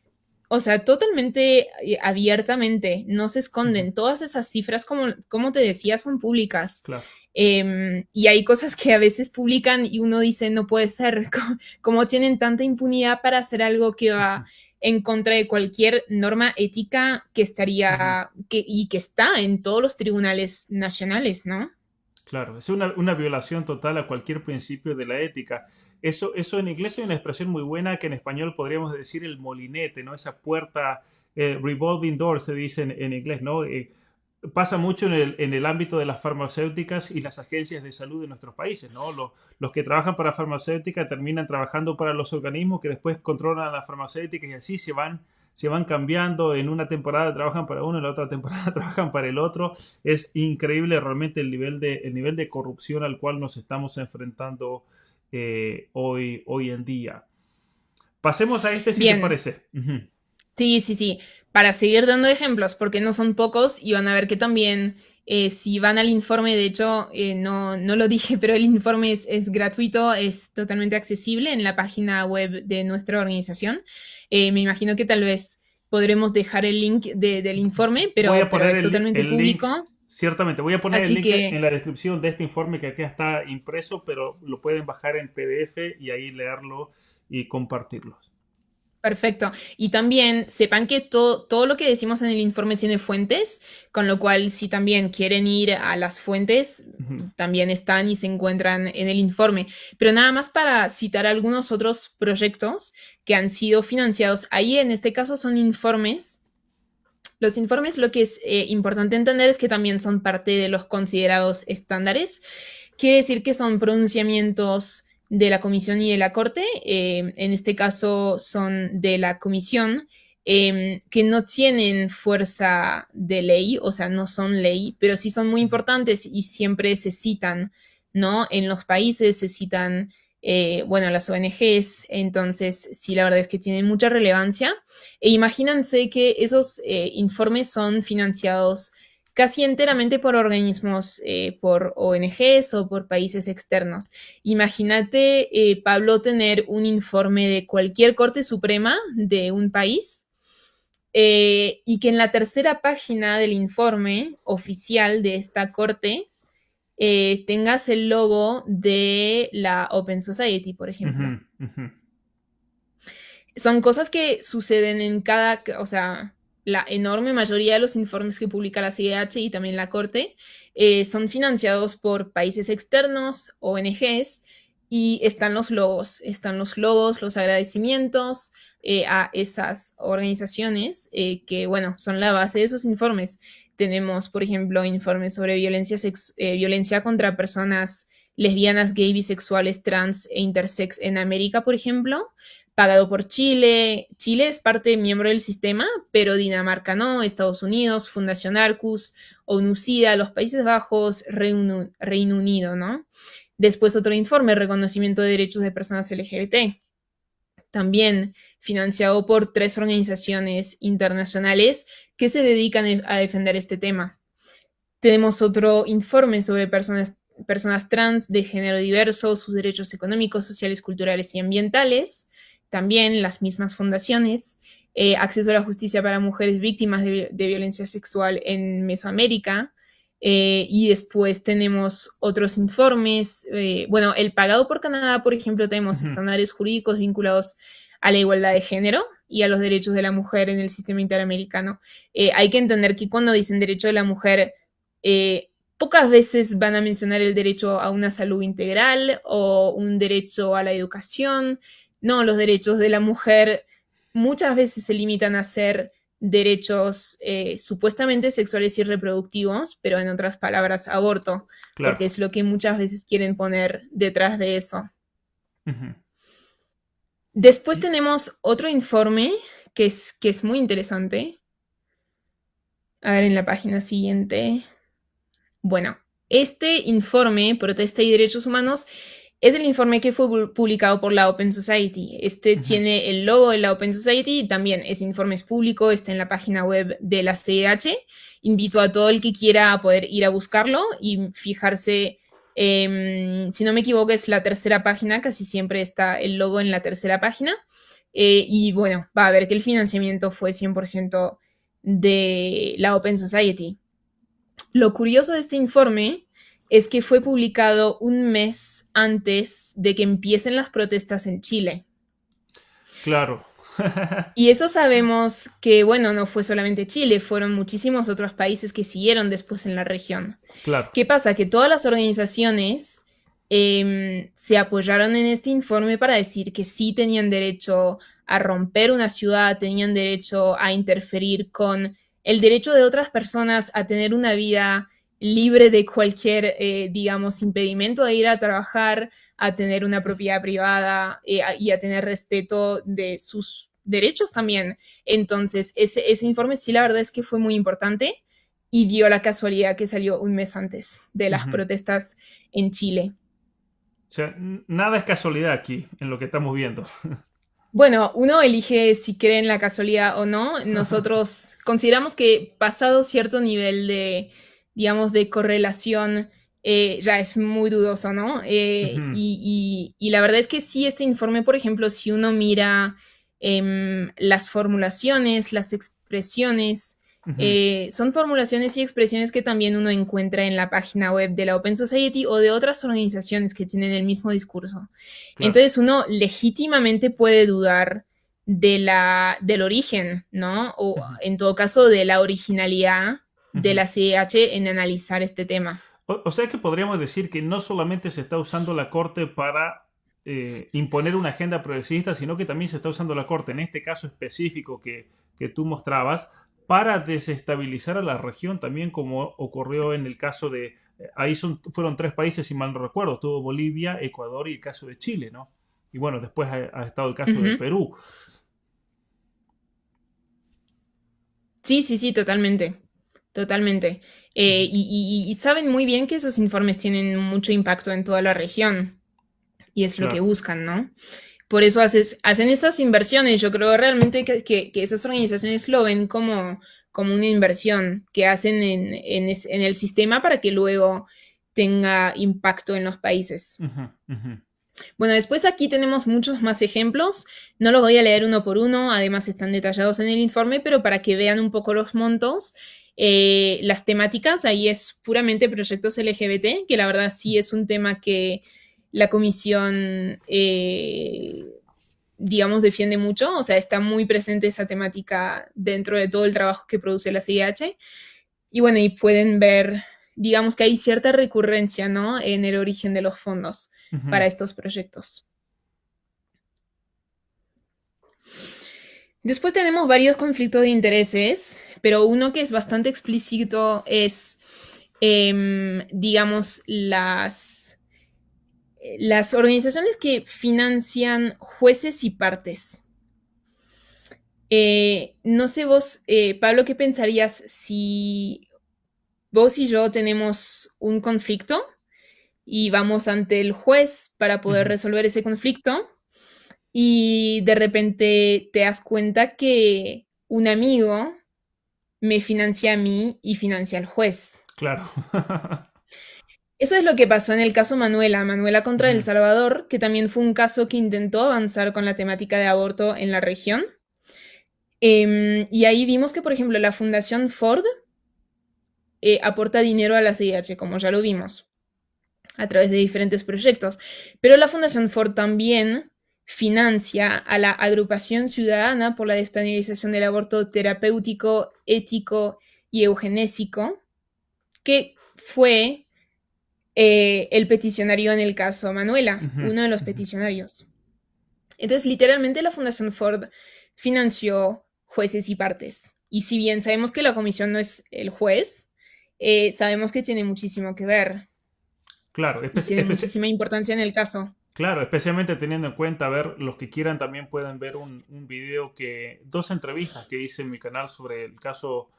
o sea, totalmente abiertamente, no se ujú, esconden. Todas esas cifras, como te decía, son públicas. claro. Y hay cosas que a veces publican y uno dice, no puede ser, como tienen tanta impunidad para hacer algo que va Ujú, en contra de cualquier norma ética que ujú. estaría y que está en todos los tribunales nacionales, ¿no? Claro, es una violación total a cualquier principio de la ética. Eso en inglés hay una expresión muy buena que en español podríamos decir el molinete, ¿no? Esa puerta, revolving door se dice en inglés, ¿no? Pasa mucho en el ámbito de las farmacéuticas y las agencias de salud de nuestros países, ¿no? Los que trabajan para farmacéutica terminan trabajando para los organismos que después controlan a las farmacéuticas y así se van cambiando. En una temporada trabajan para uno, en la otra temporada trabajan para el otro. Es increíble realmente el nivel de corrupción al cual nos estamos enfrentando hoy en día. Pasemos a este si te Bien, parece. Ujú, sí, sí, sí. Para seguir dando ejemplos, porque no son pocos y van a ver que también, si van al informe, de hecho, no lo dije, pero el informe es gratuito, es totalmente accesible en la página web de nuestra organización. Me imagino que tal vez podremos dejar el link del informe, Voy a pero poner es totalmente el link, público. ciertamente, voy a poner el Así link que en la descripción de este informe que acá está impreso, pero lo pueden bajar en PDF y ahí leerlo y compartirlo. perfecto. Y también sepan que todo lo que decimos en el informe tiene fuentes, con lo cual si también quieren ir a las fuentes, Ujú, también están y se encuentran en el informe. Pero nada más para citar algunos otros proyectos que han sido financiados. Ahí en este caso son informes. Los informes, lo que es importante entender es que también son parte de los considerados estándares. Quiere decir que son pronunciamientos de la comisión y de la corte, en este caso son de la comisión, que no tienen fuerza de ley, o sea, no son ley, pero sí son muy ujú, importantes y siempre se citan, ¿no? En los países se citan, bueno, las ONGs, entonces sí, la verdad es que tienen mucha relevancia. E imagínense que esos informes son financiados casi enteramente por organismos, por ONGs o por países externos. Imagínate, Pablo, tener un informe de cualquier Corte Suprema de un país y que en la tercera página del informe oficial de esta Corte tengas el logo de la Open Society, por ejemplo. ujú, ujú. Son cosas que suceden en cada, o sea, la enorme mayoría de los informes que publica la CIDH y también la Corte son financiados por países externos, ONGs, y están los logos, los agradecimientos a esas organizaciones que, bueno, son la base de esos informes. Tenemos, por ejemplo, informes sobre violencia contra personas lesbianas, gay, bisexuales, trans e intersex en América, por ejemplo, pagado por Chile. Chile es parte miembro del sistema, pero Dinamarca no, Estados Unidos, Fundación Arcus, ONU-SIDA, los Países Bajos, Reino Unido, ¿no? Después otro informe, reconocimiento de derechos de personas LGBT, también financiado por 3 organizaciones internacionales que se dedican a defender este tema. Tenemos otro informe sobre personas trans de género diverso, sus derechos económicos, sociales, culturales y ambientales. También las mismas fundaciones. Acceso a la justicia para mujeres víctimas de violencia sexual en Mesoamérica. Y después tenemos otros informes. Bueno, el pagado por Canadá, por ejemplo, tenemos estándares jurídicos vinculados a la igualdad de género y a los derechos de la mujer en el sistema interamericano. Hay que entender que cuando dicen derecho de la mujer, pocas veces van a mencionar el derecho a una salud integral o un derecho a la educación. No, los derechos de la mujer muchas veces se limitan a ser derechos supuestamente sexuales y reproductivos, pero en otras palabras, aborto, Claro. porque es lo que muchas veces quieren poner detrás de eso. Después tenemos otro informe que es muy interesante. A ver, en la página siguiente. Bueno, este informe, Protesta y Derechos Humanos, es el informe que fue publicado por la Open Society. Tiene el logo de la Open Society y también ese informe es público, está en la página web de la CEH. Invito a todo el que quiera a poder ir a buscarlo y fijarse, si no me equivoco, es la tercera página, casi siempre está el logo en la tercera página. Y bueno, va a ver que el financiamiento fue 100% de la Open Society. Lo curioso de este informe es que fue publicado un mes antes de que empiecen las protestas en Chile. Claro. Y eso sabemos que, bueno, no fue solamente Chile, fueron muchísimos otros países que siguieron después en la región. Claro. ¿Qué pasa? Que todas las organizaciones se apoyaron en este informe para decir que sí tenían derecho a romper una ciudad, tenían derecho a interferir con el derecho de otras personas a tener una vida libre de cualquier, digamos, impedimento de ir a trabajar, a tener una propiedad privada y a tener respeto de sus derechos también. Entonces, ese informe sí, la verdad es que fue muy importante y dio la casualidad que salió un mes antes de las protestas en Chile. O sea, nada es casualidad aquí, en lo que estamos viendo. Bueno, uno elige si cree en la casualidad o no. Nosotros consideramos que pasado cierto nivel de, digamos, de correlación, ya es muy dudoso, ¿no? Y la verdad es que sí, este informe, por ejemplo, si uno mira las formulaciones, las expresiones, son formulaciones y expresiones que también uno encuentra en la página web de la Open Society o de otras organizaciones que tienen el mismo discurso. Claro. Entonces uno legítimamente puede dudar del origen, ¿no? O en todo caso de la originalidad de la CIDH en analizar este tema. O sea que podríamos decir que no solamente se está usando la Corte para imponer una agenda progresista, sino que también se está usando la Corte, en este caso específico que tú mostrabas, para desestabilizar a la región, también como ocurrió en el caso de... Ahí fueron 3 países, si mal no recuerdo. Estuvo Bolivia, Ecuador y el caso de Chile, ¿no? Y bueno, después ha estado el caso de Perú. Sí, totalmente. Totalmente. Y saben muy bien que esos informes tienen mucho impacto en toda la región. Y es lo que buscan, ¿no? Por eso hacen estas inversiones. Yo creo realmente que esas organizaciones lo ven como una inversión que hacen en el sistema para que luego tenga impacto en los países. Bueno, después aquí tenemos muchos más ejemplos. No los voy a leer uno por uno, además están detallados en el informe, pero para que vean un poco los montos, las temáticas, ahí es puramente proyectos LGBT, que la verdad sí es un tema que la comisión, digamos, defiende mucho, o sea, está muy presente esa temática dentro de todo el trabajo que produce la CIDH. Y bueno, y pueden ver, digamos que hay cierta recurrencia, ¿no? En el origen de los fondos para estos proyectos. Después tenemos varios conflictos de intereses, pero uno que es bastante explícito es, digamos, las organizaciones que financian jueces y partes. No sé vos, Pablo, ¿qué pensarías si vos y yo tenemos un conflicto y vamos ante el juez para poder Ujú. resolver ese conflicto y de repente te das cuenta que un amigo me financia a mí y financia al juez? Claro. Eso es lo que pasó en el caso Manuela, Manuela contra El Ujú, Salvador, que también fue un caso que intentó avanzar con la temática de aborto en la región. Y ahí vimos que, por ejemplo, la Fundación Ford aporta dinero a la CIH, como ya lo vimos, a través de diferentes proyectos. Pero la Fundación Ford también financia a la Agrupación Ciudadana por la Despenalización del Aborto Terapéutico, Ético y Eugenésico, que fue el peticionario en el caso Manuela, ujú, uno de los ujú. peticionarios. Entonces, literalmente la Fundación Ford financió jueces y partes. Y si bien sabemos que la comisión no es el juez, sabemos que tiene muchísimo que ver Claro, y tiene muchísima importancia en el caso. claro, especialmente teniendo en cuenta, a ver, los que quieran también pueden ver un video dos entrevistas que hice en mi canal sobre el caso,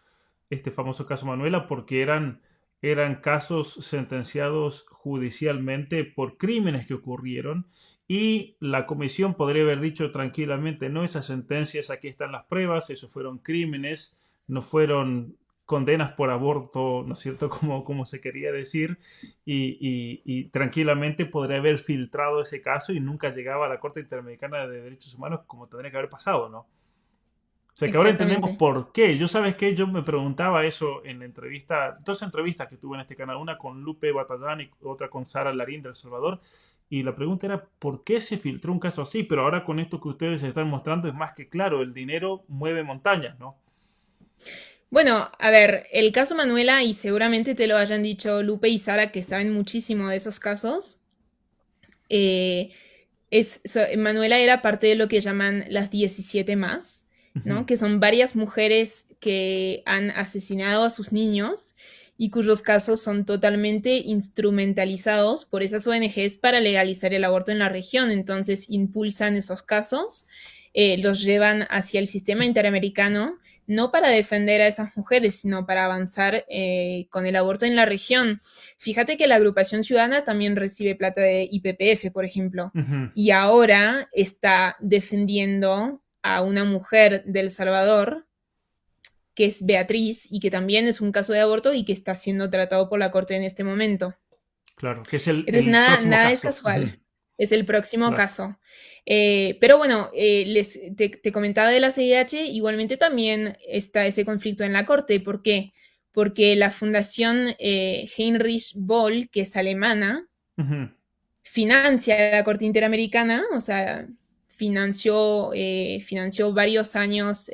este famoso caso Manuela, porque eran casos sentenciados judicialmente por crímenes que ocurrieron y la comisión podría haber dicho tranquilamente, no, esas sentencias, aquí están las pruebas, esos fueron crímenes, no fueron condenas por aborto, ¿no es cierto?, como se quería decir, y tranquilamente podría haber filtrado ese caso y nunca llegaba a la Corte Interamericana de Derechos Humanos como tendría que haber pasado, ¿no? O sea que ahora entendemos Exactamente. por qué. Yo, ¿sabes qué? Yo me preguntaba eso en la entrevista, dos entrevistas que tuve en este canal, una con Lupe Batallán y otra con Sara Larín de El Salvador, y la pregunta era, ¿por qué se filtró un caso así? Pero ahora con esto que ustedes están mostrando es más que claro, el dinero mueve montañas, ¿no? Bueno, a ver, el caso Manuela, y seguramente te lo hayan dicho Lupe y Sara, que saben muchísimo de esos casos, eh, Manuela era parte de lo que llaman las 17 más, ¿no? Ujú, Que son varias mujeres que han asesinado a sus niños y cuyos casos son totalmente instrumentalizados por esas ONGs para legalizar el aborto en la región. Entonces impulsan esos casos, los llevan hacia el sistema interamericano, no para defender a esas mujeres, sino para avanzar con el aborto en la región. Fíjate que la agrupación ciudadana también recibe plata de IPPF, por ejemplo, ujú. y ahora está defendiendo a una mujer de El Salvador, que es Beatriz, y que también es un caso de aborto y que está siendo tratado por la corte en este momento. Claro, que es Entonces, el próximo nada es caso. casual. Ujú, Es el próximo claro. caso. Pero bueno, te comentaba de la CIH, igualmente también está ese conflicto en la corte. ¿Por qué? Porque la fundación Heinrich Boll, que es alemana, Ujú, financia la Corte Interamericana, o sea, financió varios años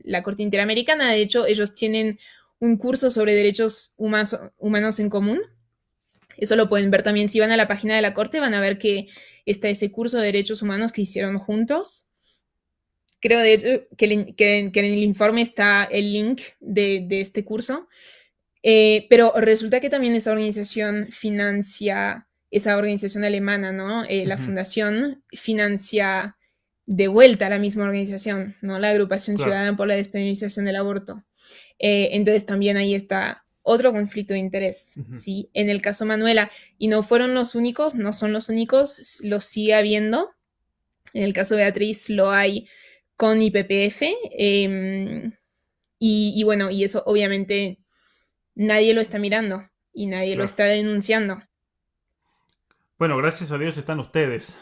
la Corte Interamericana. De hecho, ellos tienen un curso sobre derechos humanos en común. Eso lo pueden ver también si van a la página de la Corte, van a ver que está ese curso de derechos humanos que hicieron juntos. Creo de hecho que en el informe está el link de este curso. Pero resulta que también esa organización financia, esa organización alemana, ¿no? La ujú, fundación financia de vuelta a la misma organización, ¿no? La Agrupación claro. Ciudadana por la Despenalización del Aborto. Entonces también ahí está otro conflicto de interés, Ujú. ¿sí? En el caso Manuela, y no fueron los únicos, no son los únicos, los sigue habiendo. En el caso de Beatriz lo hay con IPPF. Y bueno, y eso obviamente nadie lo está mirando y nadie lo Claro. está denunciando. Bueno, gracias a Dios están ustedes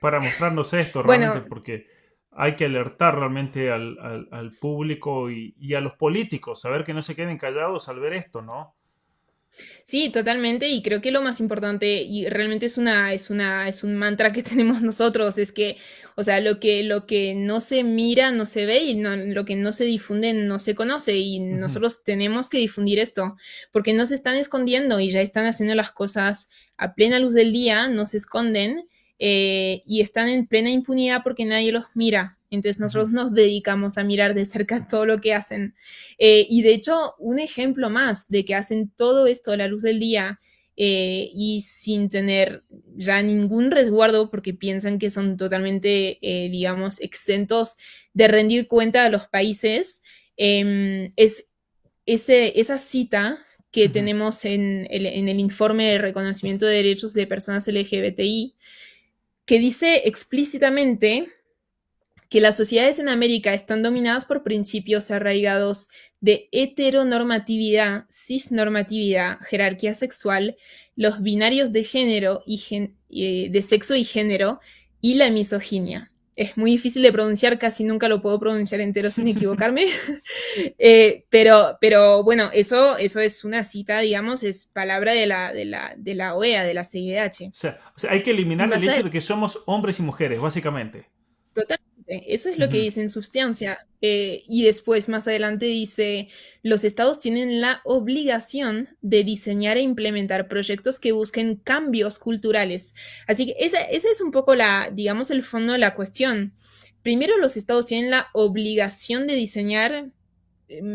para mostrarnos esto realmente, Bueno, porque hay que alertar realmente al público y a los políticos, saber que no se queden callados al ver esto, ¿no? sí, totalmente. Y creo que lo más importante, y realmente es un mantra que tenemos nosotros, es que, o sea, lo que no se mira, no se ve, y lo que no se difunde, no se conoce. Y Ujú, nosotros tenemos que difundir esto, porque no se están escondiendo y ya están haciendo las cosas a plena luz del día, no se esconden, y están en plena impunidad porque nadie los mira. Entonces Ujú. nosotros nos dedicamos a mirar de cerca todo lo que hacen. Y de hecho, un ejemplo más de que hacen todo esto a la luz del día y sin tener ya ningún resguardo porque piensan que son totalmente, digamos, exentos de rendir cuenta a los países, es esa cita que Ujú. tenemos en el informe de reconocimiento de derechos de personas LGBTI, que dice explícitamente que las sociedades en América están dominadas por principios arraigados de heteronormatividad, cisnormatividad, jerarquía sexual, los binarios de género de sexo y género y la misoginia. Es muy difícil de pronunciar, casi nunca lo puedo pronunciar entero sin equivocarme. Pero bueno, eso es una cita, digamos, es palabra de la OEA, de la CIDH. O sea, hay que Y eliminar el más hecho allá, de que somos hombres y mujeres, básicamente. totalmente, eso es lo que Ujú. dice en sustancia. Y después, más adelante, dice, los estados tienen la obligación de diseñar e implementar proyectos que busquen cambios culturales. Así que esa es un poco digamos, el fondo de la cuestión. Primero, los estados tienen la obligación de diseñar.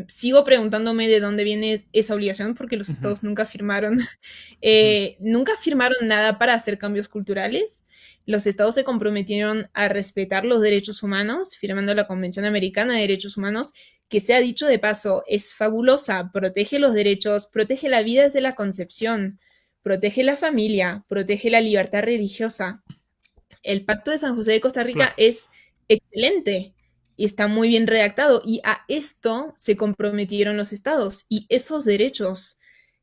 Sigo preguntándome de dónde viene esa obligación porque los Ujú. estados nunca firmaron, Ujú. nunca firmaron nada para hacer cambios culturales. Los estados se comprometieron a respetar los derechos humanos, firmando la Convención Americana de Derechos Humanos, que sea dicho de paso, es fabulosa, protege los derechos, protege la vida desde la concepción, protege la familia, protege la libertad religiosa. El Pacto de San José de Costa Rica Claro. es excelente y está muy bien redactado y a esto se comprometieron los estados y esos derechos,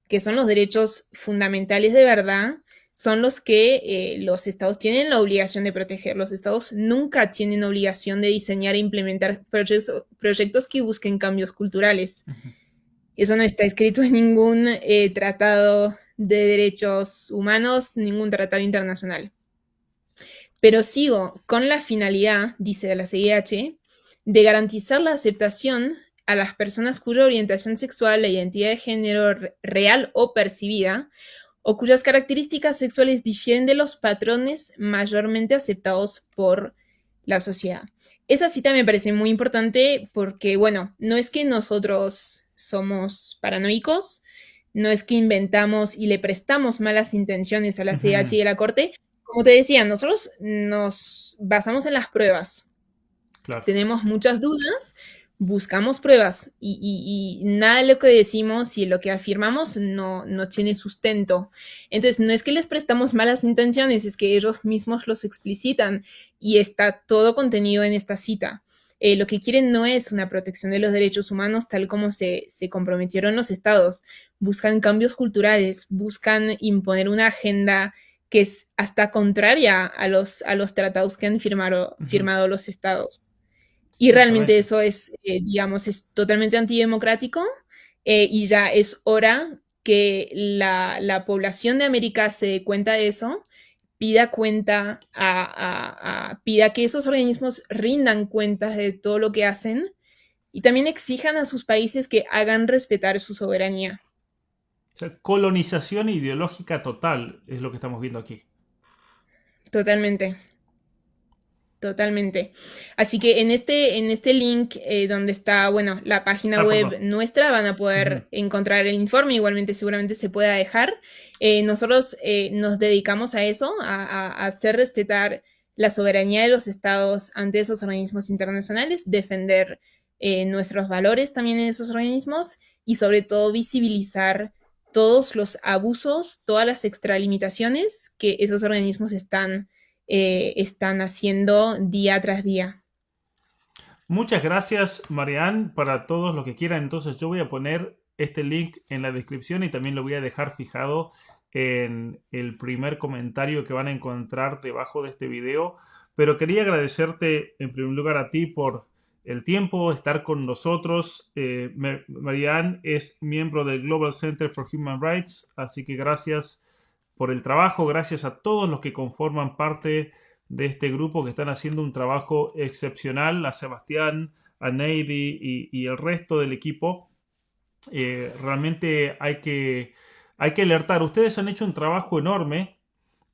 que son los derechos fundamentales de verdad, son los que los estados tienen la obligación de proteger. Los estados nunca tienen obligación de diseñar e implementar proyectos que busquen cambios culturales. Ujú. Eso no está escrito en ningún tratado de derechos humanos, ningún tratado internacional. Pero sigo con la finalidad, dice la CIH, de garantizar la aceptación a las personas cuya orientación sexual, la identidad de género real o percibida, o cuyas características sexuales difieren de los patrones mayormente aceptados por la sociedad. Esa cita me parece muy importante porque, bueno, no es que nosotros somos paranoicos, no es que inventamos y le prestamos malas intenciones a la CIH Ujú. y a la Corte. Como te decía, nosotros nos basamos en las pruebas. Claro. Tenemos muchas dudas, buscamos pruebas y nada de lo que decimos y lo que afirmamos no tiene sustento. Entonces, no es que les prestamos malas intenciones, es que ellos mismos los explicitan y está todo contenido en esta cita. Lo que quieren no es una protección de los derechos humanos tal como se comprometieron los estados. Buscan cambios culturales, buscan imponer una agenda que es hasta contraria a los tratados que han Ujú. firmado los estados. Y realmente Ciertamente. eso es, digamos, es totalmente antidemocrático y ya es hora que la población de América se dé cuenta de eso, pida cuenta, pida que esos organismos rindan cuentas de todo lo que hacen y también exijan a sus países que hagan respetar su soberanía. O sea, colonización ideológica total es lo que estamos viendo aquí. Totalmente. Totalmente. Así que en este link donde está, bueno, la página Ah, perdón. web nuestra, van a Ujú. poder encontrar el informe, igualmente seguramente se pueda dejar. Nosotros nos dedicamos a eso, a hacer respetar la soberanía de los estados ante esos organismos internacionales, defender nuestros valores también en esos organismos y sobre todo visibilizar todos los abusos, todas las extralimitaciones que esos organismos están haciendo día tras día. Muchas gracias, Marianne, para todos los que quieran. Entonces, yo voy a poner este link en la descripción y también lo voy a dejar fijado en el primer comentario que van a encontrar debajo de este video. Pero quería agradecerte en primer lugar a ti por el tiempo, estar con nosotros. Marianne es miembro del Global Center for Human Rights, así que gracias por el trabajo, gracias a todos los que conforman parte de este grupo que están haciendo un trabajo excepcional, a Sebastián, a Neidy y el resto del equipo. Realmente hay que alertar. Ustedes han hecho un trabajo enorme,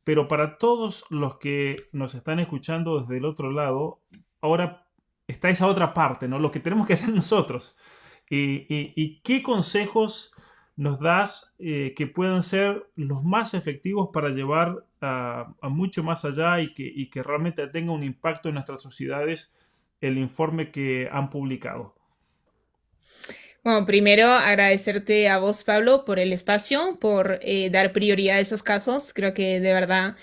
pero para todos los que nos están escuchando desde el otro lado, ahora está esa otra parte, ¿no? Lo que tenemos que hacer nosotros. ¿Y qué consejos nos das que puedan ser los más efectivos para llevar a mucho más allá y que realmente tenga un impacto en nuestras sociedades el informe que han publicado? Bueno, primero agradecerte a vos, Pablo, por el espacio, por dar prioridad a esos casos. Creo que de verdad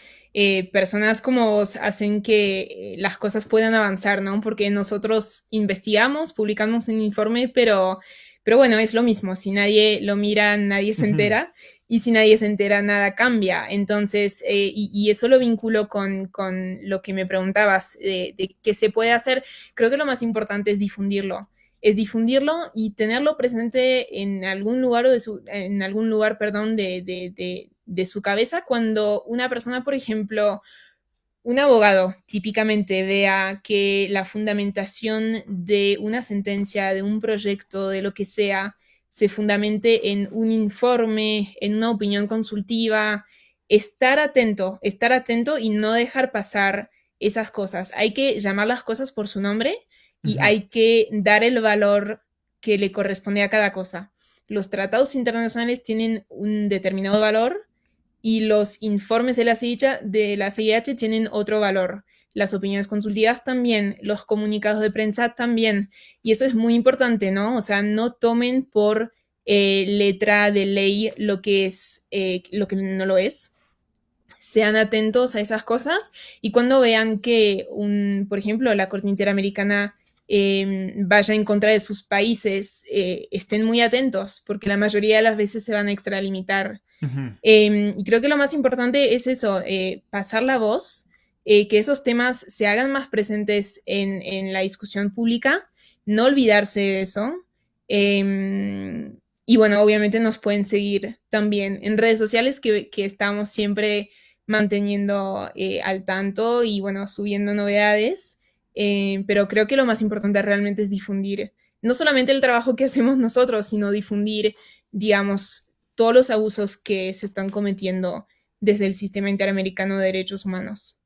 personas como vos hacen que las cosas puedan avanzar, ¿no? Porque nosotros investigamos, publicamos un informe, pero bueno, es lo mismo. Si nadie lo mira, nadie se Ujú, entera. Y si nadie se entera, nada cambia. Entonces, y eso lo vinculo con lo que me preguntabas de qué se puede hacer. Creo que lo más importante es difundirlo y tenerlo presente en algún lugar, en algún lugar, perdón, de su cabeza cuando una persona, por ejemplo, un abogado típicamente vea que la fundamentación de una sentencia, de un proyecto, de lo que sea, se fundamente en un informe, en una opinión consultiva, estar atento y no dejar pasar esas cosas. Hay que llamar las cosas por su nombre y ujú. hay que dar el valor que le corresponde a cada cosa. Los tratados internacionales tienen un determinado valor y los informes de la CIH tienen otro valor. Las opiniones consultivas también, los comunicados de prensa también. Y eso es muy importante, ¿no? O sea, no tomen por letra de ley lo que no lo es. Sean atentos a esas cosas y cuando vean que, por ejemplo, la Corte Interamericana vaya en contra de sus países, estén muy atentos porque la mayoría de las veces se van a extralimitar. Ujú. Y creo que lo más importante es eso, pasar la voz, que esos temas se hagan más presentes en la discusión pública, no olvidarse de eso. Eh, y bueno, obviamente nos pueden seguir también en redes sociales que estamos siempre manteniendo al tanto y bueno, subiendo novedades. Pero creo que lo más importante realmente es difundir no solamente el trabajo que hacemos nosotros, sino difundir, digamos, todos los abusos que se están cometiendo desde el sistema interamericano de derechos humanos.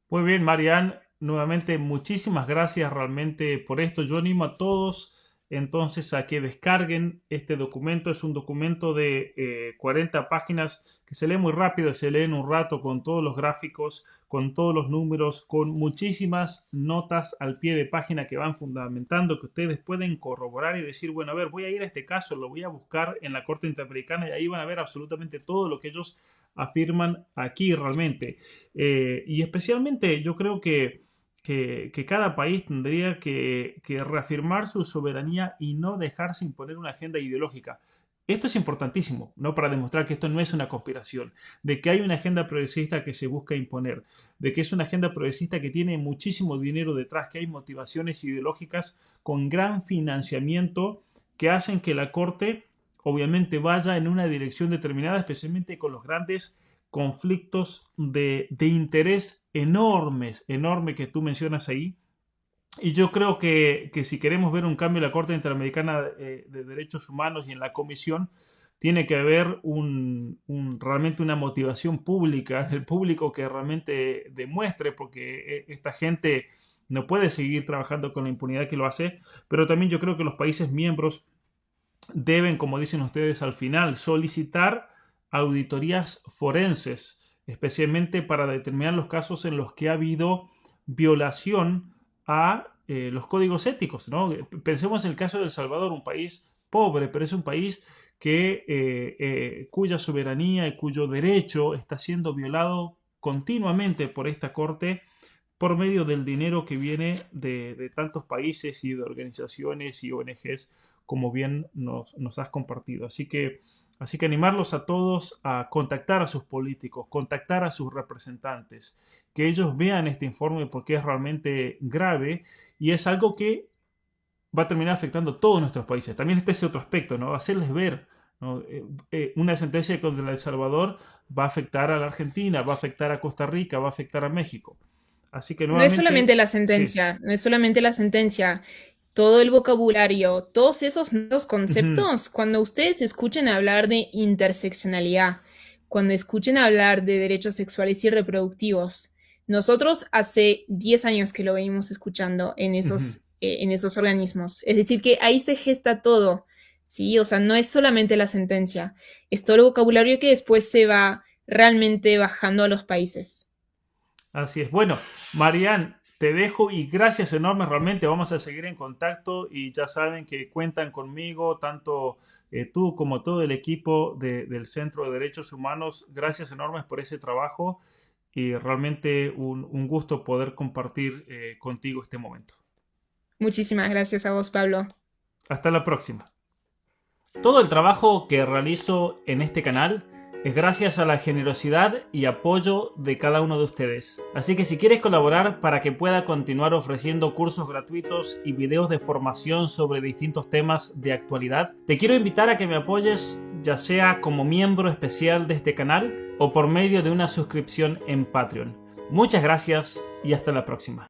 Muy bien, Marian, nuevamente muchísimas gracias realmente por esto. Yo animo a todos entonces a que descarguen este documento. Es un documento de 40 páginas que se lee muy rápido, se lee en un rato con todos los gráficos, con todos los números, con muchísimas notas al pie de página que van fundamentando, que ustedes pueden corroborar y decir, bueno, a ver, voy a ir a este caso, lo voy a buscar en la Corte Interamericana y ahí van a ver absolutamente todo lo que ellos afirman aquí realmente. Y especialmente yo creo que cada país tendría que reafirmar su soberanía y no dejarse imponer una agenda ideológica. Esto es importantísimo, ¿no? Para demostrar que esto no es una conspiración, de que hay una agenda progresista que se busca imponer, de que es una agenda progresista que tiene muchísimo dinero detrás, que hay motivaciones ideológicas con gran financiamiento que hacen que la Corte obviamente vaya en una dirección determinada, especialmente con los grandes conflictos de interés enormes, enorme que tú mencionas ahí. Y yo creo que si queremos ver un cambio en la Corte Interamericana de Derechos Humanos y en la Comisión, tiene que haber realmente una motivación pública del público que realmente demuestre, porque esta gente no puede seguir trabajando con la impunidad que lo hace, pero también yo creo que los países miembros deben, como dicen ustedes al final, solicitar auditorías forenses, especialmente para determinar los casos en los que ha habido violación a los códigos éticos, ¿no? Pensemos en el caso de El Salvador, un país pobre, pero es un país cuya soberanía y cuyo derecho está siendo violado continuamente por esta corte por medio del dinero que viene de tantos países y de organizaciones y ONGs, como bien nos has compartido. Así que animarlos a todos a contactar a sus políticos, contactar a sus representantes, que ellos vean este informe porque es realmente grave y es algo que va a terminar afectando a todos nuestros países. También está ese otro aspecto, ¿no? Hacerles ver, ¿no? Una sentencia contra El Salvador va a afectar a la Argentina, va a afectar a Costa Rica, va a afectar a México. Así que No es solamente nuevamente, la sí. sentencia, no es solamente la sentencia, todo el vocabulario, todos esos nuevos Ujú, conceptos, cuando ustedes escuchen hablar de interseccionalidad, cuando escuchen hablar de derechos sexuales y reproductivos, Nosotros hace 10 años que lo venimos escuchando Ujú. en esos organismos. Es decir, que ahí se gesta todo, ¿sí? O sea, no es solamente la sentencia, es todo el vocabulario que después se va realmente bajando a los países. Así es. Bueno, Marianne, te dejo y gracias enormes. Realmente vamos a seguir en contacto y ya saben que cuentan conmigo, tanto tú como todo el equipo del Centro de Derechos Humanos. Gracias enormes por ese trabajo y realmente un gusto poder compartir contigo este momento. Muchísimas gracias a vos, Pablo. Hasta la próxima. Todo el trabajo que realizo en este canal es gracias a la generosidad y apoyo de cada uno de ustedes. Así que si quieres colaborar para que pueda continuar ofreciendo cursos gratuitos y videos de formación sobre distintos temas de actualidad, te quiero invitar a que me apoyes ya sea como miembro especial de este canal o por medio de una suscripción en Patreon. Muchas gracias y hasta la próxima.